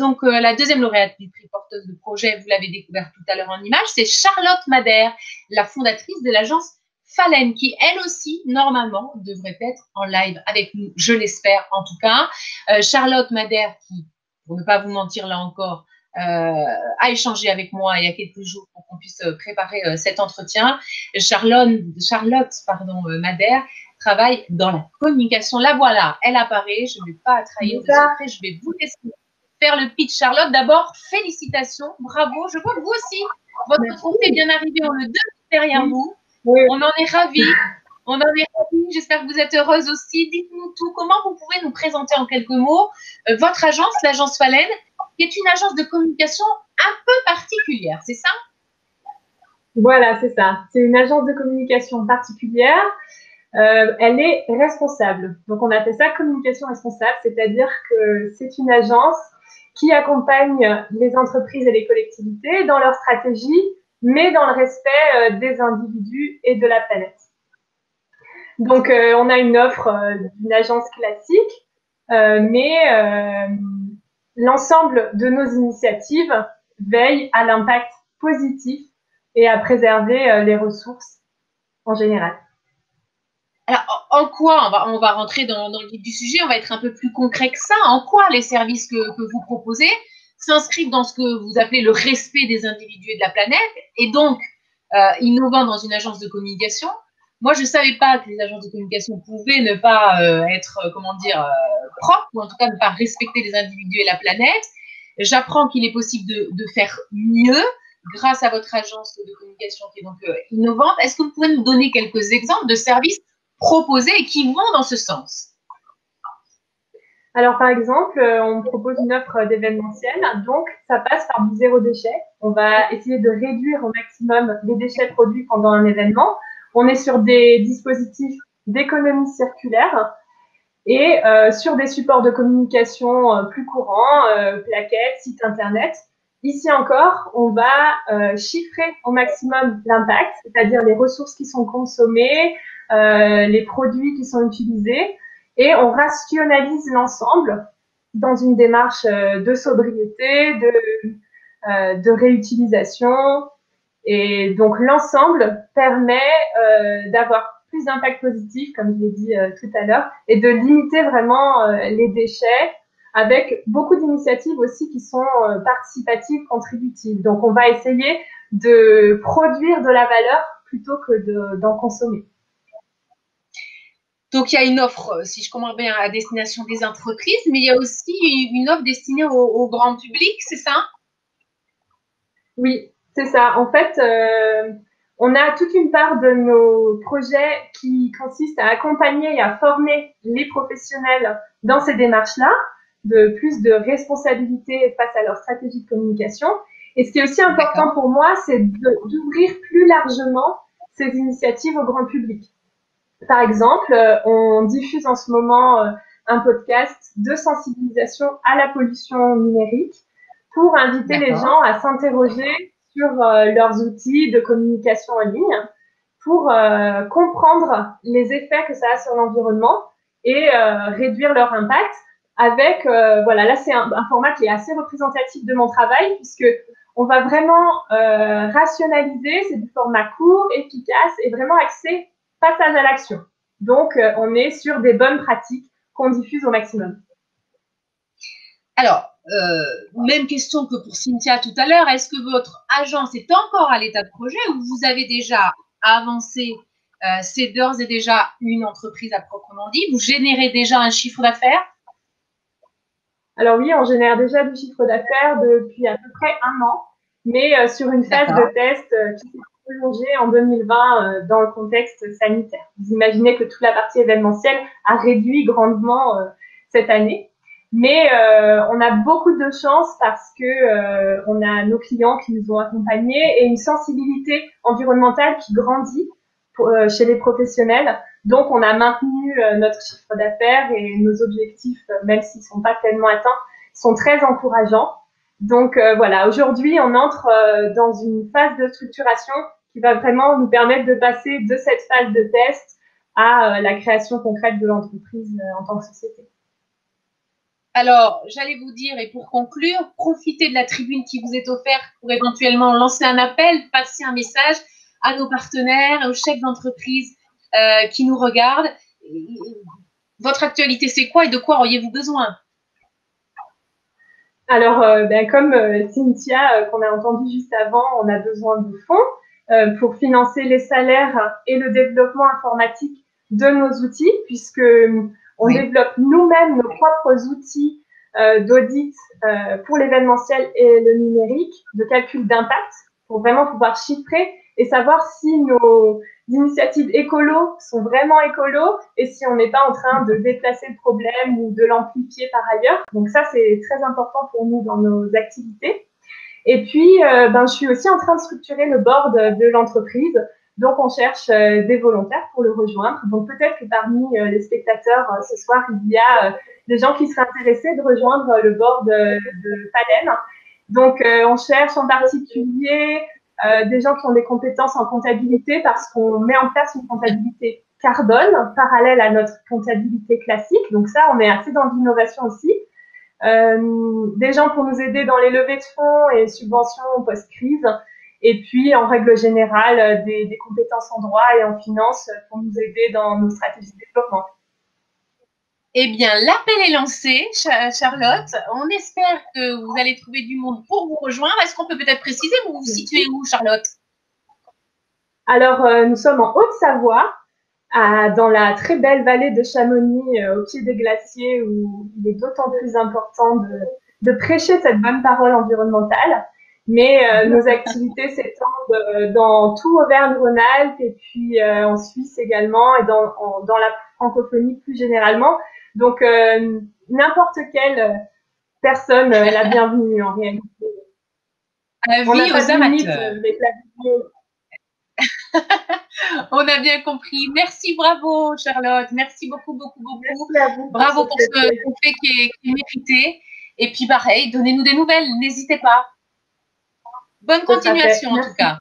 deuxième lauréate du prix porteuse de projet, vous l'avez découvert tout à l'heure en image, c'est Charlotte Madère, la fondatrice de l'agence Falaine, qui elle aussi, normalement, devrait être en live avec nous, je l'espère en tout cas. Charlotte Madère, qui, pour ne pas vous mentir là encore, a échangé avec moi il y a quelques jours pour qu'on puisse préparer cet entretien. Charlotte Madère travaille dans la communication. La voilà, elle apparaît, je ne vais pas trahir de secret, je vais vous laisser faire le pitch. Charlotte, d'abord, félicitations, bravo. Je vois que vous aussi, votre trophée est bien arrivé, on le donne derrière vous. Oui. On en est ravis. J'espère que vous êtes heureuse aussi. Dites-nous tout. Comment vous pouvez nous présenter en quelques mots votre agence, l'agence Falaine, qui est une agence de communication un peu particulière, c'est ça? Voilà, c'est ça. C'est une agence de communication particulière. Elle est responsable. Donc, on appelle ça communication responsable, c'est-à-dire que c'est une agence qui accompagne les entreprises et les collectivités dans leur stratégie, mais dans le respect des individus et de la planète. Donc, on a une offre d'une agence classique, mais l'ensemble de nos initiatives veille à l'impact positif et à préserver les ressources en général. Alors, en quoi, on va rentrer dans le vif du sujet, on va être un peu plus concret que ça, en quoi les services que vous proposez s'inscrivent dans ce que vous appelez le respect des individus et de la planète, et donc innovant dans une agence de communication. Moi, je ne savais pas que les agences de communication pouvaient ne pas être, propres, ou en tout cas ne pas respecter les individus et la planète. J'apprends qu'il est possible de faire mieux grâce à votre agence de communication qui est donc innovante. Est-ce que vous pouvez nous donner quelques exemples de services proposés et qui vont dans ce sens? Alors, par exemple, on propose une offre d'événementiel, donc ça passe par du zéro déchet. On va essayer de réduire au maximum les déchets produits pendant un événement. On est sur des dispositifs d'économie circulaire et sur des supports de communication plus courants, plaquettes, sites internet. Ici encore, on va chiffrer au maximum l'impact, c'est-à-dire les ressources qui sont consommées, les produits qui sont utilisés, et on rationalise l'ensemble dans une démarche de sobriété, de réutilisation. Et donc, l'ensemble permet d'avoir plus d'impact positif, comme je l'ai dit tout à l'heure, et de limiter vraiment les déchets avec beaucoup d'initiatives aussi qui sont participatives, contributives. Donc, on va essayer de produire de la valeur plutôt que d'en consommer. Donc, il y a une offre, si je comprends bien, à destination des entreprises, mais il y a aussi une offre destinée au grand public, c'est ça? Oui, c'est ça. En fait, On a toute une part de nos projets qui consiste à accompagner et à former les professionnels dans ces démarches-là, de plus de responsabilité face à leur stratégie de communication. Et ce qui est aussi important pour moi, c'est d'ouvrir plus largement ces initiatives au grand public. Par exemple, on diffuse en ce moment un podcast de sensibilisation à la pollution numérique pour inviter les gens à s'interroger sur leurs outils de communication en ligne pour comprendre les effets que ça a sur l'environnement et réduire leur impact avec, voilà, là c'est un format qui est assez représentatif de mon travail puisque on va vraiment rationaliser, c'est du format court, efficace et vraiment axé passage à l'action. Donc, on est sur des bonnes pratiques qu'on diffuse au maximum. Alors, même question que pour Cynthia tout à l'heure, est-ce que votre agence est encore à l'état de projet ou vous avez déjà avancé, c'est d'ores et déjà une entreprise à proprement dit, vous générez déjà un chiffre d'affaires? Alors oui, on génère déjà du chiffre d'affaires depuis à peu près 1 an, mais sur une phase de test qui s'est prolongée en 2020 dans le contexte sanitaire. Vous imaginez que toute la partie événementielle a réduit grandement cette année. Mais on a beaucoup de chance parce que on a nos clients qui nous ont accompagnés et une sensibilité environnementale qui grandit chez les professionnels. Donc, on a maintenu notre chiffre d'affaires et nos objectifs, même s'ils sont pas tellement atteints, sont très encourageants. Donc, voilà, aujourd'hui, on entre dans une phase de structuration qui va vraiment nous permettre de passer de cette phase de test à la création concrète de l'entreprise en tant que société. Alors, j'allais vous dire, et pour conclure, profitez de la tribune qui vous est offerte pour éventuellement lancer un appel, passer un message à nos partenaires, aux chefs d'entreprise qui nous regardent. Votre actualité, c'est quoi et de quoi auriez-vous besoin? Alors, comme Cynthia, qu'on a entendu juste avant, on a besoin de fonds pour financer les salaires et le développement informatique de nos outils, puisque on développe nous-mêmes nos propres outils d'audit pour l'événementiel et le numérique, de calcul d'impact, pour vraiment pouvoir chiffrer et savoir si nos initiatives écolo sont vraiment écolos et si on n'est pas en train de déplacer le problème ou de l'amplifier par ailleurs. Donc ça, c'est très important pour nous dans nos activités. Et puis, je suis aussi en train de structurer le board de l'entreprise. Donc, on cherche des volontaires pour le rejoindre. Donc, peut-être que parmi les spectateurs ce soir, il y a des gens qui seraient intéressés de rejoindre le board de Palen. Donc, on cherche en particulier des gens qui ont des compétences en comptabilité parce qu'on met en place une comptabilité carbone parallèle à notre comptabilité classique. Donc, ça, on est assez dans l'innovation aussi. Des gens pour nous aider dans les levées de fonds et subventions post-crise. Et puis, en règle générale, des compétences en droit et en finance pour nous aider dans nos stratégies de développement. Eh bien, l'appel est lancé, Charlotte. On espère que vous allez trouver du monde pour vous rejoindre. Est-ce qu'on peut peut-être préciser, vous vous situez où, Charlotte? Alors, nous sommes en Haute-Savoie, dans la très belle vallée de Chamonix, au pied des glaciers, où il est d'autant plus important de prêcher cette bonne parole environnementale. Mais nos activités s'étendent dans tout Auvergne-Rhône-Alpes et puis en Suisse également et dans la francophonie plus généralement. Donc, n'importe quelle personne est la bienvenue en réalité. On n'a pas de limite avec la vidéo. On a bien compris. Merci, bravo Charlotte. Merci beaucoup, beaucoup, beaucoup. Merci à vous. Bravo pour ce qu'on fait qui est mérité. Et puis pareil, donnez-nous des nouvelles, n'hésitez pas. Bonne continuation en tout cas.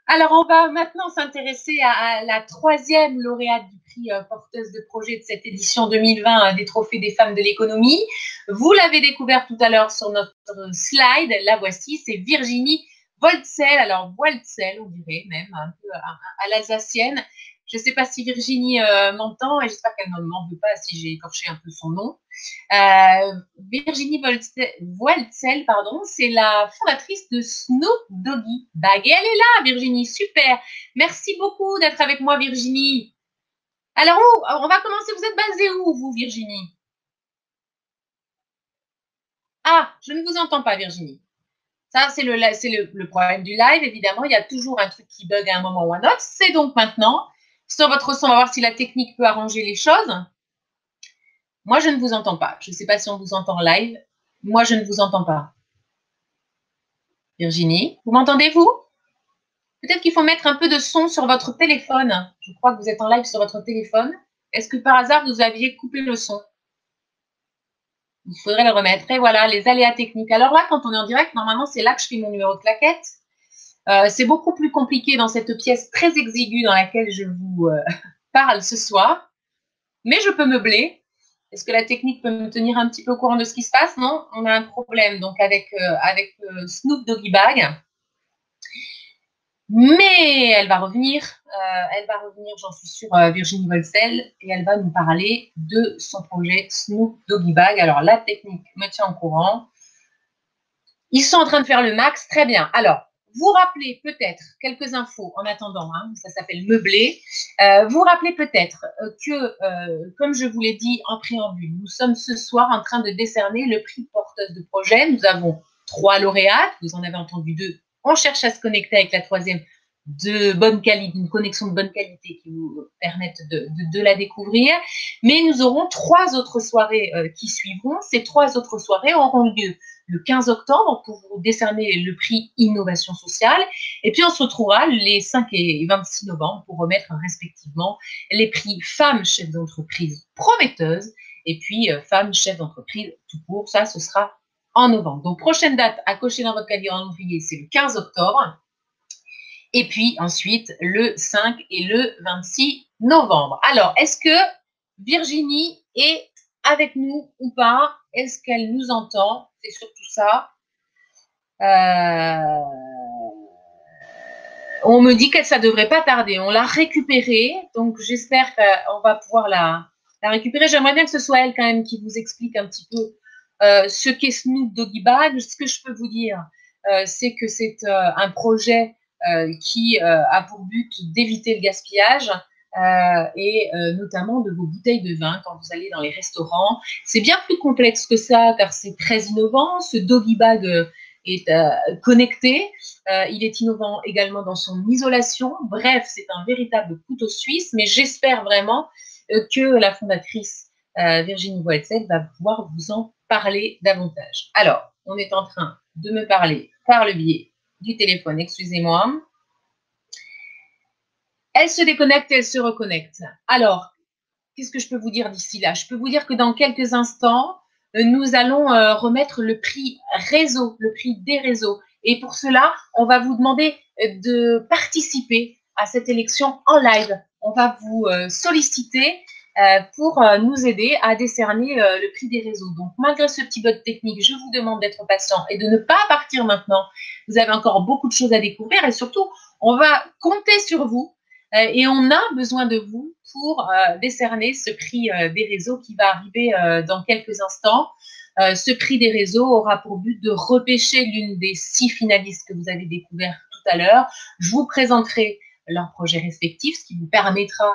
Alors, on va maintenant s'intéresser à la 3e lauréate du prix porteuse de projet de cette édition 2020 des Trophées des femmes de l'économie. Vous l'avez découvert tout à l'heure sur notre slide. La voici, c'est Virginie Voltzel. Alors, Voltzel, on dirait même un peu à l'alsacienne. Je ne sais pas si Virginie m'entend et j'espère qu'elle ne m'en veut pas si j'ai écorché un peu son nom. Virginie Voltzel, pardon, c'est la fondatrice de Snoop Doggy Bag. Et elle est là, Virginie, super. Merci beaucoup d'être avec moi, Virginie. Alors, on va commencer. Vous êtes basée où, vous, Virginie? Ah, je ne vous entends pas, Virginie. Ça, c'est le problème du live, évidemment. Il y a toujours un truc qui bug à un moment ou à un autre. C'est donc maintenant, sur votre son, on va voir si la technique peut arranger les choses. Moi, je ne vous entends pas. Je ne sais pas si on vous entend live. Moi, je ne vous entends pas. Virginie, vous m'entendez, vous? Peut-être qu'il faut mettre un peu de son sur votre téléphone. Je crois que vous êtes en live sur votre téléphone. Est-ce que par hasard, vous aviez coupé le son? Il faudrait le remettre. Et voilà, les aléas techniques. Alors là, quand on est en direct, normalement, c'est là que je fais mon numéro de claquette. C'est beaucoup plus compliqué dans cette pièce très exiguë dans laquelle je vous parle ce soir. Mais je peux meubler. Est-ce que la technique peut me tenir un petit peu au courant de ce qui se passe? Non, on a un problème donc avec Snoop Doggy Bag. Mais elle va revenir, j'en suis sûre, Virginie Volcel, et elle va nous parler de son projet Snoop Doggy Bag. Alors, la technique me tient au courant. Ils sont en train de faire le max, très bien. Alors, vous rappelez peut-être quelques infos en attendant, hein, ça s'appelle meubler. Vous rappelez peut-être que, comme je vous l'ai dit en préambule, nous sommes ce soir en train de décerner le prix porteuse de projet. Nous avons 3 lauréates, vous en avez entendu 2. On cherche à se connecter avec la 3e de bonne qualité, une connexion de bonne qualité qui vous permette de la découvrir. Mais nous aurons 3 autres soirées qui suivront. Ces 3 autres soirées auront lieu le 15 octobre pour vous décerner le prix Innovation Sociale. Et puis, on se retrouvera les 5 et 26 novembre pour remettre respectivement les prix Femmes chefs d'entreprise prometteuses et puis Femmes chefs d'entreprise tout court. Ça, ce sera en novembre. Donc, prochaine date à cocher dans votre calendrier, c'est le 15 octobre. Et puis ensuite, le 5 et le 26 novembre. Alors, est-ce que Virginie est avec nous ou pas? Est-ce qu'elle nous entend? C'est surtout ça. On me dit que ça ne devrait pas tarder. On l'a récupérée. Donc, j'espère qu'on va pouvoir la récupérer. J'aimerais bien que ce soit elle quand même qui vous explique un petit peu ce qu'est Snoop Doggy Bag. Ce que je peux vous dire, c'est que c'est un projet qui a pour but d'éviter le gaspillage et notamment de vos bouteilles de vin quand vous allez dans les restaurants. C'est bien plus complexe que ça car c'est très innovant. Ce Doggy Bag est connecté. Il est innovant également dans son isolation. Bref, c'est un véritable couteau suisse, mais j'espère vraiment que la fondatrice Virginie Volcel va pouvoir vous en parler davantage. Alors, on est en train de me parler par le biais du téléphone, excusez-moi. Elle se déconnecte et elle se reconnecte. Alors, qu'est-ce que je peux vous dire d'ici là? Je peux vous dire que dans quelques instants, nous allons remettre le prix réseau, le prix des réseaux. Et pour cela, on va vous demander de participer à cette élection en live. On va vous solliciter pour nous aider à décerner le prix des réseaux. Donc, malgré ce petit bug technique, je vous demande d'être patient et de ne pas partir maintenant. Vous avez encore beaucoup de choses à découvrir et surtout, on va compter sur vous et on a besoin de vous pour décerner ce prix des réseaux qui va arriver dans quelques instants. Ce prix des réseaux aura pour but de repêcher l'une des 6 finalistes que vous avez découvert tout à l'heure. Je vous présenterai leurs projets respectifs, ce qui vous permettra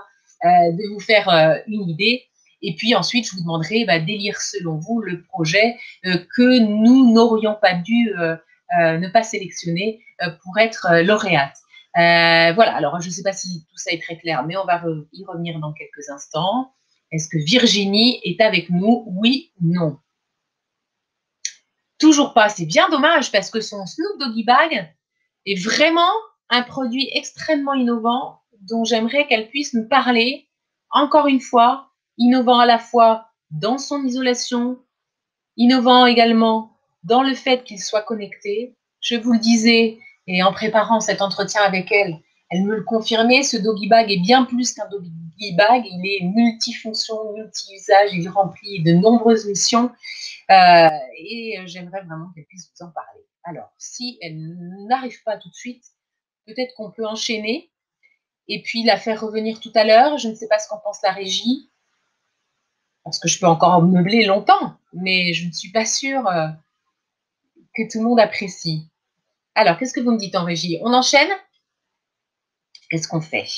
de vous faire une idée. Et puis ensuite, je vous demanderai d'élire selon vous le projet que nous n'aurions pas dû ne pas sélectionner pour être lauréate. Voilà, alors je ne sais pas si tout ça est très clair, mais on va y revenir dans quelques instants. Est-ce que Virginie est avec nous? Oui, non. Toujours pas, c'est bien dommage parce que son Snoop Doggy Bag est vraiment un produit extrêmement innovant dont j'aimerais qu'elle puisse nous parler. Encore une fois, innovant à la fois dans son isolation, innovant également dans le fait qu'il soit connecté. Je vous le disais, et en préparant cet entretien avec elle, elle me le confirmait, ce Doggy Bag est bien plus qu'un Doggy Bag, il est multifonction, multi-usage, il remplit de nombreuses missions et j'aimerais vraiment qu'elle puisse vous en parler. Alors, si elle n'arrive pas tout de suite, peut-être qu'on peut enchaîner et puis la faire revenir tout à l'heure. Je ne sais pas ce qu'en pense la régie, parce que je peux encore meubler longtemps, mais je ne suis pas sûre que tout le monde apprécie. Alors, qu'est-ce que vous me dites en régie? On enchaîne? Qu'est-ce qu'on fait?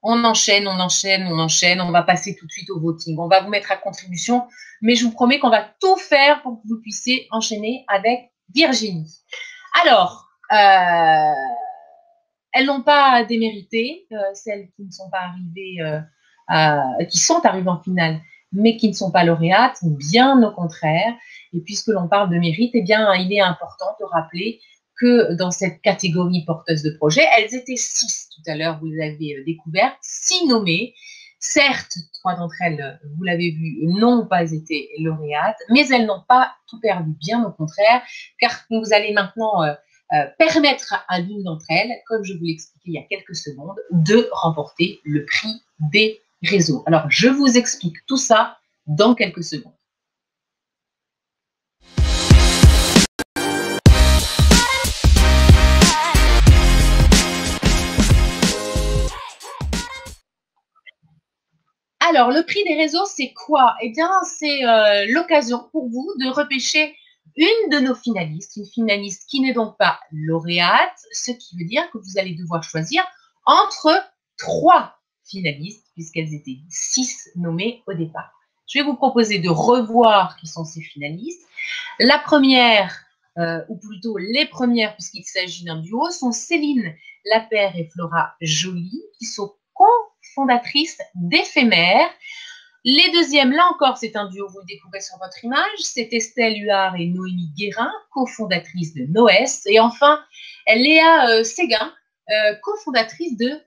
On enchaîne, on enchaîne, on enchaîne. On va passer tout de suite au voting. On va vous mettre à contribution, mais je vous promets qu'on va tout faire pour que vous puissiez enchaîner avec Virginie. Alors, elles n'ont pas démérité, celles qui ne sont pas arrivées, qui sont arrivées en finale, mais qui ne sont pas lauréates, bien au contraire. Et puisque l'on parle de mérite, eh bien, il est important de rappeler que dans cette catégorie porteuse de projet, elles étaient 6 tout à l'heure, vous les avez découvertes, 6 nommées. Certes, 3 d'entre elles, vous l'avez vu, n'ont pas été lauréates, mais elles n'ont pas tout perdu, bien au contraire, car vous allez maintenant permettre à l'une d'entre elles, comme je vous l'expliquais il y a quelques secondes, de remporter le prix des réseaux. Alors, je vous explique tout ça dans quelques secondes. Alors, le prix des réseaux, c'est quoi? Eh bien, c'est l'occasion pour vous de repêcher une de nos finalistes, une finaliste qui n'est donc pas lauréate, ce qui veut dire que vous allez devoir choisir entre 3 finalistes, puisqu'elles étaient 6 nommées au départ. Je vais vous proposer de revoir qui sont ces finalistes. La première, ou plutôt les premières, puisqu'il s'agit d'un duo, sont Céline Lapère et Flora Joly, qui sont cofondatrices d'Éphémère. Les deuxièmes, là encore, c'est un duo, vous le découvrez sur votre image, c'est Estelle Huard et Noémie Guérin, cofondatrices de Noès. Et enfin, Léa Séguin, cofondatrice de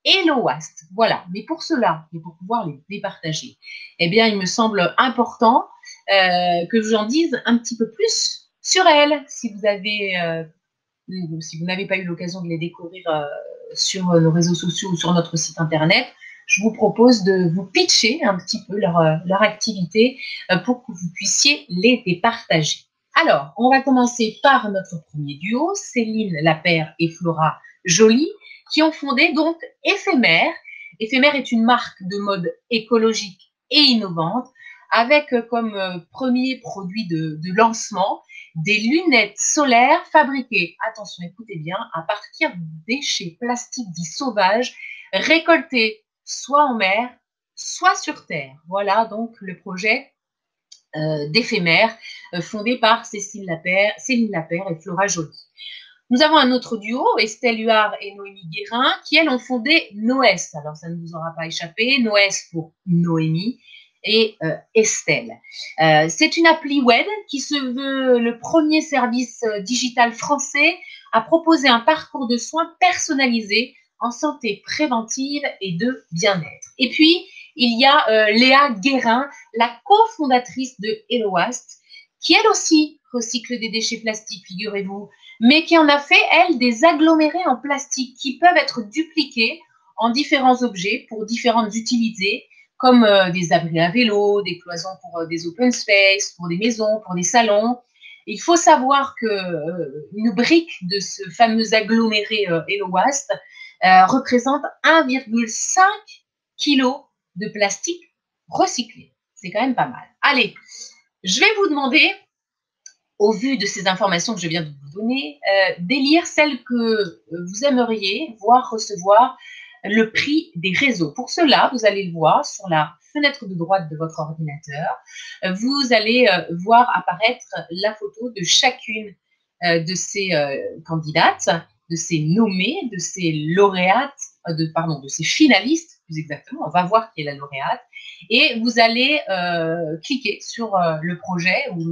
HelloWast. Voilà, mais pour cela, et pour pouvoir les départager, eh bien, il me semble important que je vous en dise un petit peu plus sur elles, si vous n'avez pas eu l'occasion de les découvrir sur nos réseaux sociaux ou sur notre site internet. Je vous propose de vous pitcher un petit peu leur activité pour que vous puissiez les départager. Alors, on va commencer par notre premier duo, Céline Lapère et Flora Joly, qui ont fondé donc Éphémère. Éphémère est une marque de mode écologique et innovante, avec comme premier produit de lancement des lunettes solaires fabriquées, attention, écoutez bien, à partir de déchets plastiques dits sauvages, récoltés soit en mer, soit sur terre. Voilà donc le projet d'Éphémère fondé par Céline Lapère et Flora Joly. Nous avons un autre duo, Estelle Huard et Noémie Guérin, qui elles ont fondé Noès. Alors ça ne vous aura pas échappé, Noès pour Noémie et Estelle. C'est une appli web qui se veut le premier service digital français à proposer un parcours de soins personnalisé en santé préventive et de bien-être. Et puis, il y a Léa Guérin, la cofondatrice de HelloWast, qui elle aussi recycle des déchets plastiques, figurez-vous, mais qui en a fait, elle, des agglomérés en plastique qui peuvent être dupliqués en différents objets pour différentes utilités, comme des abris à vélo, des cloisons pour des open space, pour des maisons, pour des salons. Il faut savoir qu'une brique de ce fameux aggloméré HelloWast représente 1,5 kg de plastique recyclé. C'est quand même pas mal. Allez, je vais vous demander, au vu de ces informations que je viens de vous donner, d'élire celles que vous aimeriez voir recevoir le prix des réseaux. Pour cela, vous allez le voir sur la fenêtre de droite de votre ordinateur. Vous allez voir apparaître la photo de chacune de ces candidates, de ces nommées, de ces lauréates, de ces finalistes, plus exactement. On va voir qui est la lauréate. Et vous allez cliquer sur le projet ou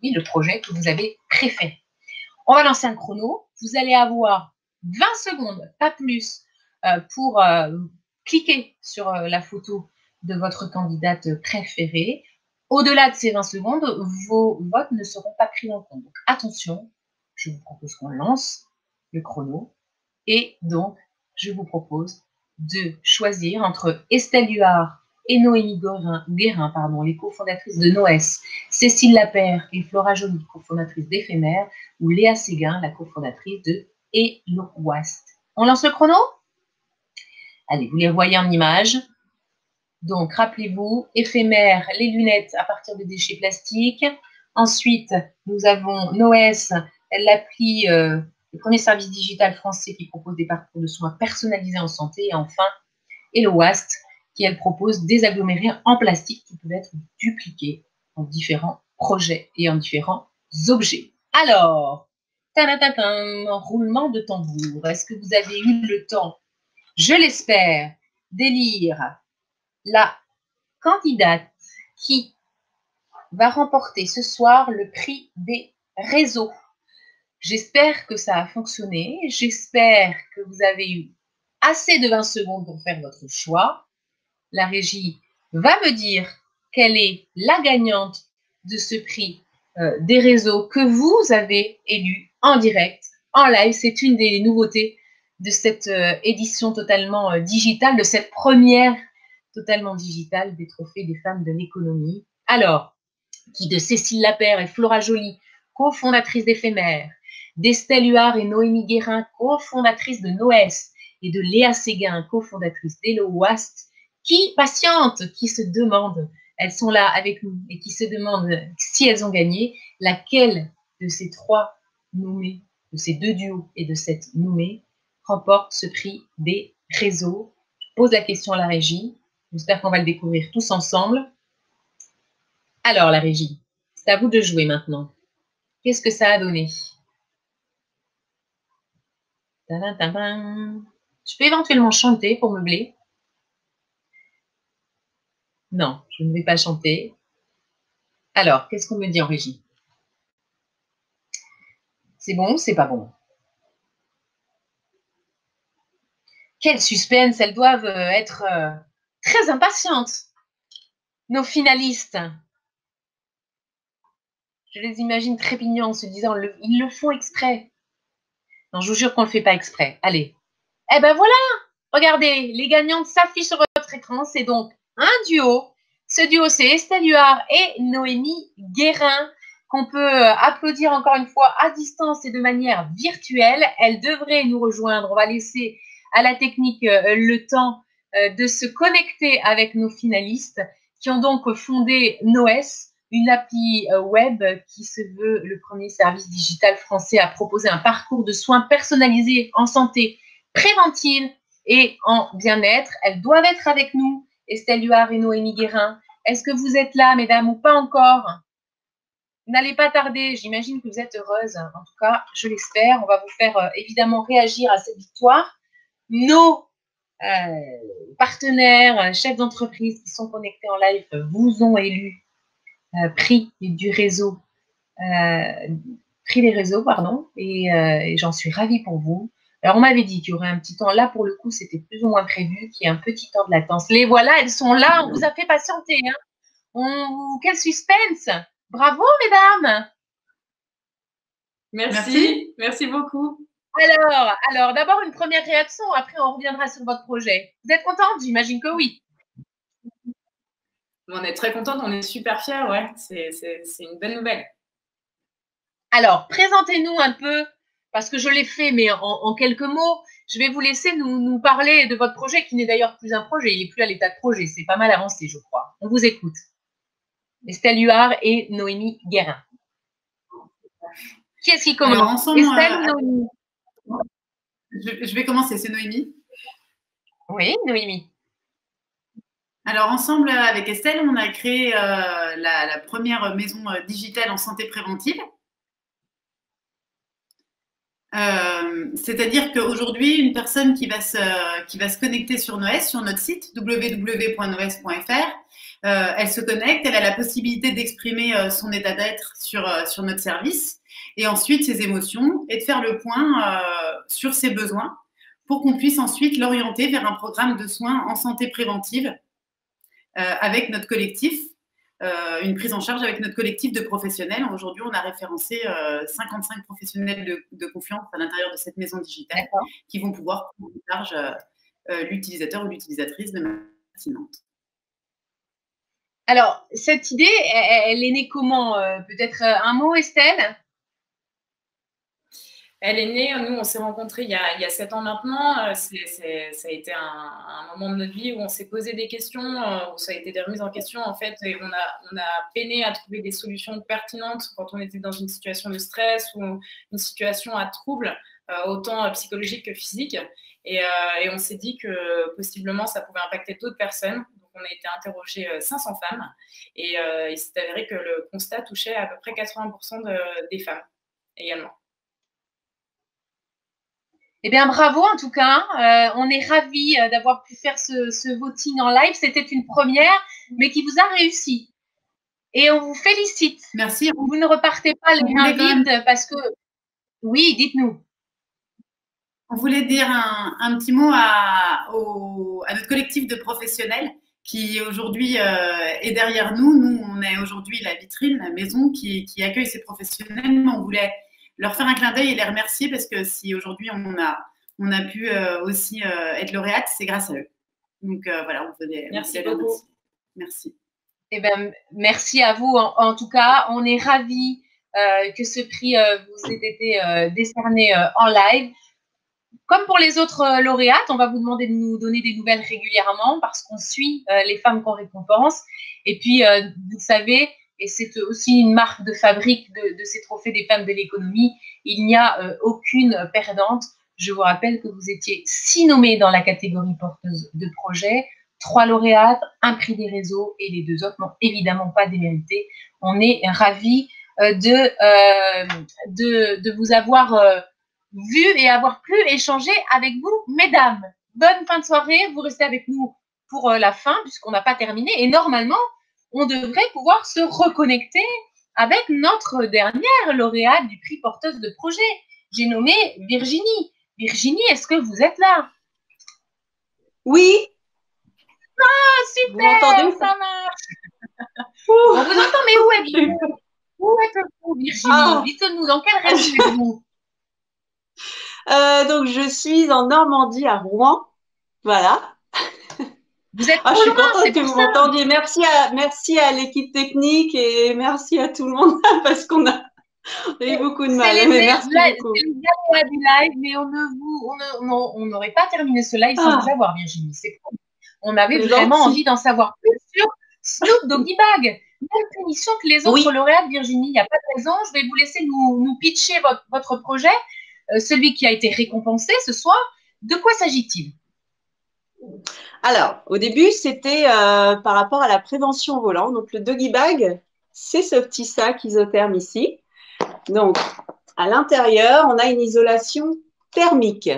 le projet que vous avez préféré. On va lancer un chrono. Vous allez avoir 20 secondes, pas plus, pour cliquer sur la photo de votre candidate préférée. Au-delà de ces 20 secondes, vos votes ne seront pas pris en compte. Donc attention, je vous propose qu'on lance le chrono. Et donc, je vous propose de choisir entre Estelle Huard et Noémie Guérin, les cofondatrices de Noès, Cécile Lapère et Flora Joly, cofondatrices d'Éphémère, ou Léa Séguin, la cofondatrice de HelloWast. On lance le chrono? Allez, vous les voyez en image. Donc, rappelez-vous, Éphémère, les lunettes à partir de déchets plastiques. Ensuite, nous avons Noès, l'appli, le premier service digital français qui propose des parcours de soins personnalisés en santé. Et enfin, HelloWast, qui, elle, propose des agglomérés en plastique qui peuvent être dupliqués en différents projets et en différents objets. Alors, Tadadadam, roulement de tambour. Est-ce que vous avez eu le temps, je l'espère, d'élire la candidate qui va remporter ce soir le prix des réseaux? J'espère que ça a fonctionné. J'espère que vous avez eu assez de 20 secondes pour faire votre choix. La régie va me dire quelle est la gagnante de ce prix des réseaux que vous avez élu en direct, en live. C'est une des nouveautés de cette édition totalement digitale, de cette première totalement digitale des trophées des femmes de l'économie. Alors, qui de Cécile Lapère et Flora Joly, cofondatrice d'Éphémère, d'Estelle Huard et Noémie Guérin, cofondatrice de Noès, et de Léa Séguin, cofondatrice d'Hello Wast, qui patientent, qui se demandent, elles sont là avec nous, et qui se demandent si elles ont gagné, laquelle de ces trois nommés, de ces deux duos et de cette nommée, remporte ce prix des réseaux. Je pose la question à la régie. J'espère qu'on va le découvrir tous ensemble. Alors, la régie, c'est à vous de jouer maintenant. Qu'est-ce que ça a donné? Je peux éventuellement chanter pour meubler. Non, je ne vais pas chanter. Alors, qu'est-ce qu'on me dit en régie? C'est bon ou c'est pas bon? Quel suspense, elles doivent être très impatientes, nos finalistes. Je les imagine trépignants en se disant, ils le font exprès. Non, je vous jure qu'on ne le fait pas exprès. Allez. Eh ben voilà, regardez, les gagnantes s'affichent sur votre écran. C'est donc un duo. Ce duo, c'est Estelle Huard et Noémie Guérin, qu'on peut applaudir encore une fois à distance et de manière virtuelle. Elles devraient nous rejoindre. On va laisser à la technique le temps de se connecter avec nos finalistes qui ont donc fondé Noès, une appli web qui se veut le premier service digital français à proposer un parcours de soins personnalisés en santé préventive et en bien-être. Elles doivent être avec nous, Estelle Huard et Noémie Guérin. Est-ce que vous êtes là, mesdames, ou pas encore? N'allez pas tarder, j'imagine que vous êtes heureuses. En tout cas, je l'espère. On va vous faire évidemment réagir à cette victoire. Nos partenaires, chefs d'entreprise qui sont connectés en live vous ont élu prix du réseau, prix des réseaux, pardon, et j'en suis ravie pour vous. Alors, on m'avait dit qu'il y aurait un petit temps. Là, pour le coup, c'était plus ou moins prévu qu'il y ait un petit temps de latence. Les voilà, elles sont là. On vous a fait patienter. Hein. Quel suspense! Bravo, mesdames! Merci beaucoup. Alors, d'abord, une première réaction. Après, on reviendra sur votre projet. Vous êtes contente? J'imagine que oui. On est très contente. On est super fiers. Ouais, c'est une bonne nouvelle. Alors, présentez-nous un peu, parce que je l'ai fait, mais en quelques mots. Je vais vous laisser nous parler de votre projet, qui n'est d'ailleurs plus un projet, il n'est plus à l'état de projet. C'est pas mal avancé, je crois. On vous écoute. Estelle Huard et Noémie Guérin. Qui est-ce qui commence? Alors, ensemble, Estelle ou Noémie? Je vais commencer, c'est Noémie. Oui, Noémie. Alors, ensemble avec Estelle, on a créé la première maison digitale en santé préventive. C'est-à-dire qu'aujourd'hui, une personne qui va se connecter sur Noès, sur notre site www.noes.fr, elle se connecte, elle a la possibilité d'exprimer son état d'être sur notre service et ensuite ses émotions et de faire le point sur ses besoins pour qu'on puisse ensuite l'orienter vers un programme de soins en santé préventive avec notre collectif. Une prise en charge avec notre collectif de professionnels. Aujourd'hui, on a référencé 55 professionnels de confiance à l'intérieur de cette maison digitale qui vont pouvoir prendre en charge l'utilisateur ou l'utilisatrice de manière pertinente. Alors, cette idée, elle est née comment? Peut-être un mot, Estelle? Elle est née, nous, on s'est rencontrés il y a 7 ans maintenant. Ça a été un moment de notre vie où on s'est posé des questions, où ça a été des remises en question, en fait, et on a peiné à trouver des solutions pertinentes quand on était dans une situation de stress ou une situation à trouble, autant psychologique que physique. Et on s'est dit que possiblement, ça pouvait impacter d'autres personnes. Donc, on a été interrogé 500 femmes et il s'est avéré que le constat touchait à peu près 80% des femmes également. Eh bien, bravo en tout cas. On est ravis d'avoir pu faire ce voting en live. C'était une première, mais qui vous a réussi. Et on vous félicite. Merci. Vous ne repartez pas les mains vides parce que… Oui, dites-nous. On voulait dire un petit mot à notre collectif de professionnels qui aujourd'hui est derrière nous. Nous, on est aujourd'hui la vitrine, la maison qui accueille ces professionnels. On voulait leur faire un clin d'œil et les remercier parce que si aujourd'hui on a pu aussi être lauréate, c'est grâce à eux. Donc voilà, on voulait merci beaucoup. Merci. Eh ben, merci à vous. En tout cas, on est ravis que ce prix vous ait été décerné en live. Comme pour les autres lauréates, on va vous demander de nous donner des nouvelles régulièrement parce qu'on suit les femmes qu'on récompense. Et puis, vous savez, et c'est aussi une marque de fabrique de ces trophées des femmes de l'économie, il n'y a aucune perdante. Je vous rappelle que vous étiez 6 nommées dans la catégorie porteuse de projet, 3 lauréates, un prix des réseaux et les 2 autres n'ont évidemment pas démérité. On est ravis de vous avoir vu et avoir pu échanger avec vous, mesdames. Bonne fin de soirée. Vous restez avec nous pour la fin puisqu'on n'a pas terminé. Et normalement, on devrait pouvoir se reconnecter avec notre dernière lauréate du prix porteuse de projet. J'ai nommé Virginie. Virginie, est-ce que vous êtes là? Oui. Ah, super, vous m'entendez? Ça marche. On vous entend, mais où êtes-vous? Où êtes-vous, Virginie? Dites-nous, dans quelle région êtes-vous? Donc, je suis en Normandie, à Rouen. Voilà. Vous êtes je suis contente que vous m'entendiez. Merci à l'équipe technique et merci à tout le monde parce qu'on a eu beaucoup de mal. Merci beaucoup. C'est les aléas du live, mais on n'aurait pas terminé ce live sans vous avoir, Virginie. C'est cool. On avait vraiment envie d'en savoir plus sur Snoop Doggy Bag. Même punition que les autres lauréates, Virginie. Il n'y a pas de raison. Je vais vous laisser nous pitcher votre projet, celui qui a été récompensé ce soir. De quoi s'agit-il? Alors, au début, c'était par rapport à la prévention au volant. Donc, le Doggy Bag, c'est ce petit sac isotherme ici. Donc, à l'intérieur, on a une isolation thermique.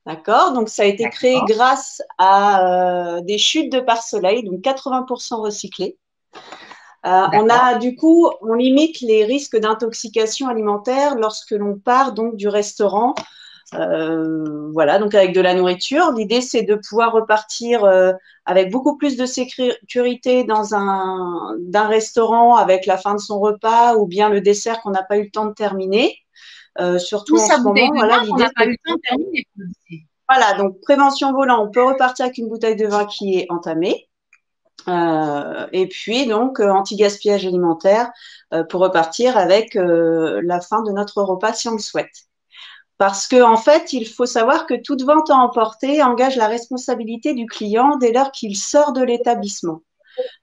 D'accord? Donc, ça a été créé grâce à des chutes de pare-soleil, donc 80% recyclés. On a, du coup, on limite les risques d'intoxication alimentaire lorsque l'on part donc du restaurant. Voilà, donc avec de la nourriture. L'idée, c'est de pouvoir repartir avec beaucoup plus de sécurité d'un restaurant avec la fin de son repas ou bien le dessert qu'on n'a pas eu le temps de terminer. Surtout en ce moment, voilà, l'idée, pas eu le temps de terminer. Voilà, donc prévention volant, on peut repartir avec une bouteille de vin qui est entamée. Et puis donc anti-gaspillage alimentaire pour repartir avec la fin de notre repas si on le souhaite. Parce qu'en fait, il faut savoir que toute vente à emporter engage la responsabilité du client dès lors qu'il sort de l'établissement.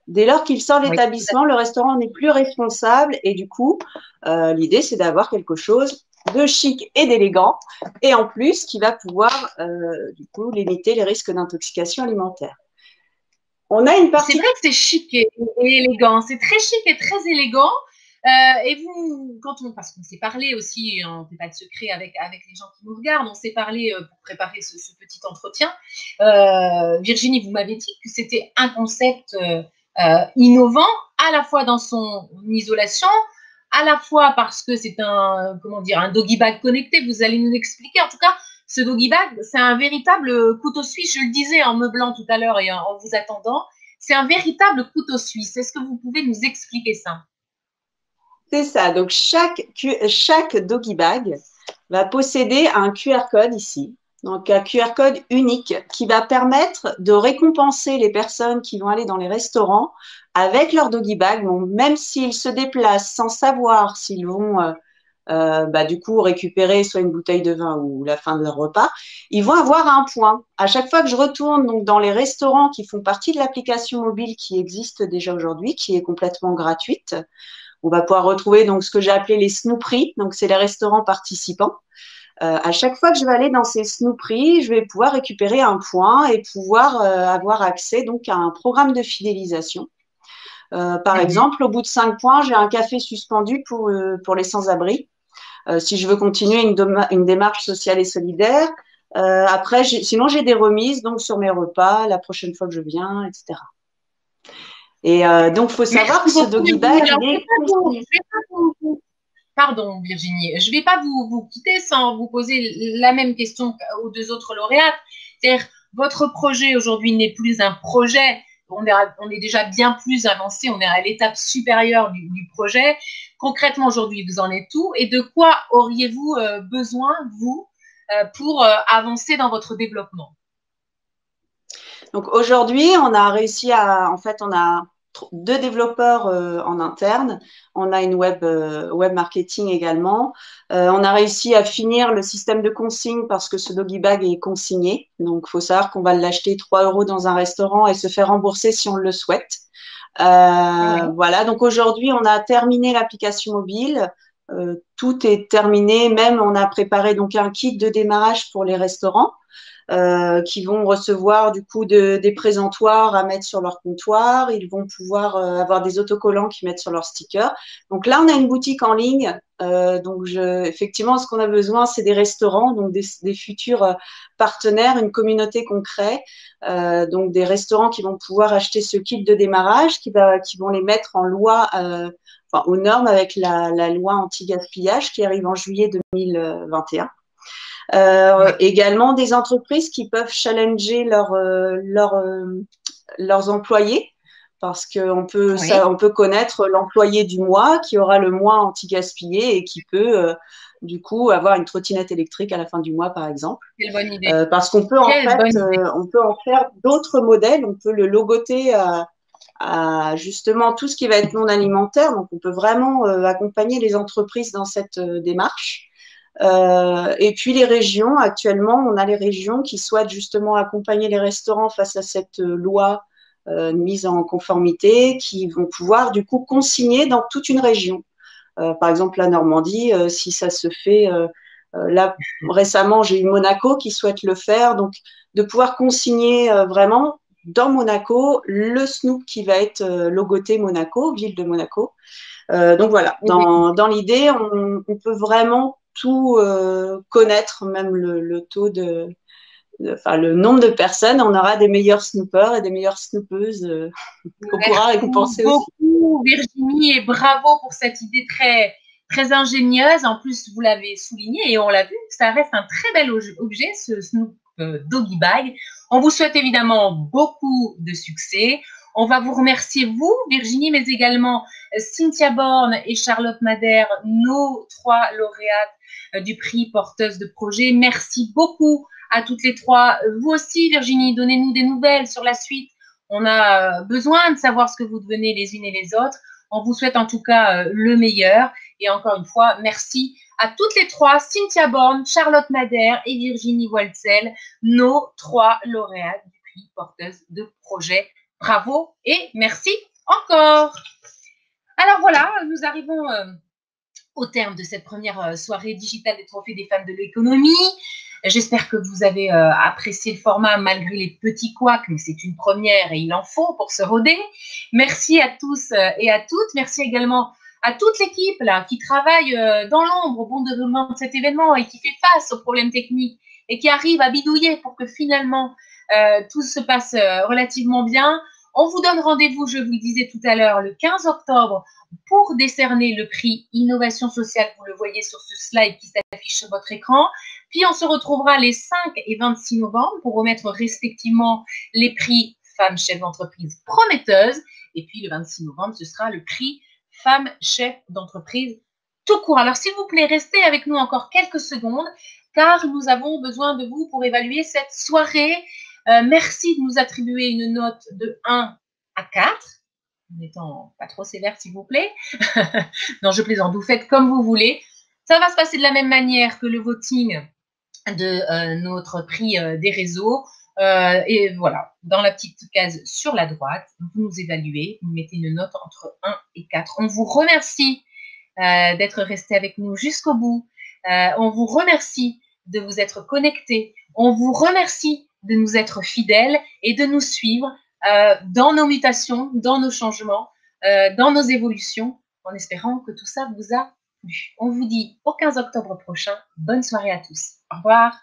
Dès lors qu'il sort de l'établissement, le restaurant n'est plus responsable et du coup, l'idée, c'est d'avoir quelque chose de chic et d'élégant et en plus qui va pouvoir du coup limiter les risques d'intoxication alimentaire. On a une partie… C'est vrai que c'est chic et élégant, c'est très chic et très élégant. Et vous, parce qu'on s'est parlé aussi, on ne fait pas de secret avec les gens qui nous regardent, on s'est parlé pour préparer ce petit entretien. Virginie, vous m'avez dit que c'était un concept innovant, à la fois dans son isolation, à la fois parce que c'est un doggy bag connecté. Vous allez nous expliquer. En tout cas, ce doggy bag, c'est un véritable couteau suisse. Je le disais en meublant tout à l'heure et en vous attendant, c'est un véritable couteau suisse. Est-ce que vous pouvez nous expliquer ça? C'est ça. Donc, chaque doggy bag va posséder un QR code ici. Donc, un QR code unique qui va permettre de récompenser les personnes qui vont aller dans les restaurants avec leur doggy bag. Donc, même s'ils se déplacent sans savoir s'ils vont du coup récupérer soit une bouteille de vin ou la fin de leur repas, ils vont avoir un point. À chaque fois que je retourne donc, dans les restaurants qui font partie de l'application mobile qui existe déjà aujourd'hui, qui est complètement gratuite, on va pouvoir retrouver donc ce que j'ai appelé les snooperies. Donc, c'est les restaurants participants. À chaque fois que je vais aller dans ces snooperies, je vais pouvoir récupérer un point et pouvoir avoir accès donc à un programme de fidélisation. Par exemple, au bout de 5 points, j'ai un café suspendu pour les sans-abri. Si je veux continuer une démarche sociale et solidaire, Après, sinon, j'ai des remises donc sur mes repas la prochaine fois que je viens, etc. Et donc, il faut savoir que ce doggy bag, il est conseillé. Pardon, Virginie, je ne vais pas vous quitter sans vous poser la même question aux deux autres lauréates. C'est-à-dire, votre projet aujourd'hui n'est plus un projet, on est déjà bien plus avancé, on est à l'étape supérieure du projet. Concrètement, aujourd'hui, vous en êtes où et de quoi auriez-vous besoin, vous, pour avancer dans votre développement? Donc aujourd'hui, on a réussi en fait, on a 2 développeurs en interne. On a une web marketing également. On a réussi à finir le système de consigne parce que ce doggy bag est consigné. Donc, il faut savoir qu'on va l'acheter 3 € dans un restaurant et se faire rembourser si on le souhaite. Voilà. Donc aujourd'hui, on a terminé l'application mobile. Tout est terminé. Même, on a préparé donc un kit de démarrage pour les restaurants. Qui vont recevoir du coup des présentoirs à mettre sur leur comptoir. Ils vont pouvoir avoir des autocollants qui mettent sur leurs stickers. Donc là, on a une boutique en ligne. Donc effectivement, ce qu'on a besoin, c'est des restaurants, donc des futurs partenaires, une communauté qu'on crée. Donc des restaurants qui vont pouvoir acheter ce kit de démarrage, qui vont les mettre en loi, enfin, aux normes avec la loi anti-gaspillage qui arrive en juillet 2021. Également des entreprises qui peuvent challenger leurs employés parce qu'on peut, on peut connaître l'employé du mois qui aura le mois anti-gaspillé et qui peut du coup avoir une trottinette électrique à la fin du mois par exemple. Quelle bonne idée. Parce qu'on peut on peut en faire d'autres modèles, on peut le logoter à justement tout ce qui va être non alimentaire. Donc on peut vraiment accompagner les entreprises dans cette démarche. Et puis les régions, actuellement, on a les régions qui souhaitent justement accompagner les restaurants face à cette loi mise en conformité, qui vont pouvoir du coup consigner dans toute une région. Par exemple, la Normandie, si ça se fait, là récemment, j'ai eu Monaco qui souhaite le faire, donc de pouvoir consigner vraiment dans Monaco le Snoop qui va être logoté Monaco, ville de Monaco. Donc voilà, dans l'idée, on peut vraiment tout connaître, même le taux enfin le nombre de personnes. On aura des meilleurs snoopers et des meilleures snoopeuses qu'on pourra récompenser aussi. Merci beaucoup Virginie et bravo pour cette idée très, très ingénieuse. En plus, vous l'avez souligné et on l'a vu, ça reste un très bel objet, ce Snoop Doggy Bag. On vous souhaite évidemment beaucoup de succès. On va vous remercier, vous, Virginie, mais également Cynthia Borne et Charlotte Madère, nos 3 lauréates du prix porteuse de projet. Merci beaucoup à toutes les 3. Vous aussi, Virginie, donnez-nous des nouvelles sur la suite. On a besoin de savoir ce que vous devenez les unes et les autres. On vous souhaite en tout cas le meilleur. Et encore une fois, merci à toutes les 3, Cynthia Borne, Charlotte Madère et Virginie Waltzel, nos 3 lauréates du prix porteuse de projet. Bravo et merci encore. Alors voilà, nous arrivons au terme de cette première soirée digitale des trophées des femmes de l'économie. J'espère que vous avez apprécié le format malgré les petits couacs, mais c'est une première et il en faut pour se roder. Merci à tous et à toutes. Merci également à toute l'équipe là qui travaille dans l'ombre au bon déroulement de cet événement et qui fait face aux problèmes techniques et qui arrive à bidouiller pour que finalement tout se passe relativement bien. On vous donne rendez-vous, je vous le disais tout à l'heure, le 15 octobre pour décerner le prix Innovation Sociale. Vous le voyez sur ce slide qui s'affiche sur votre écran. Puis on se retrouvera les 5 et 26 novembre pour remettre respectivement les prix Femmes Chefs d'entreprise prometteuses. Et puis le 26 novembre, ce sera le prix Femmes Chefs d'entreprise tout court. Alors s'il vous plaît, restez avec nous encore quelques secondes car nous avons besoin de vous pour évaluer cette soirée. Merci de nous attribuer une note de 1 à 4, en n'étant pas trop sévère, s'il vous plaît. Non, je plaisante, vous faites comme vous voulez. Ça va se passer de la même manière que le voting de notre prix des réseaux. Et voilà, dans la petite case sur la droite, vous nous évaluez, vous mettez une note entre 1 et 4. On vous remercie d'être resté avec nous jusqu'au bout. On vous remercie de vous être connectés. On vous remercie de nous être fidèles et de nous suivre dans nos mutations, dans nos changements, dans nos évolutions, en espérant que tout ça vous a plu. On vous dit au 15 octobre prochain. Bonne soirée à tous. Au revoir.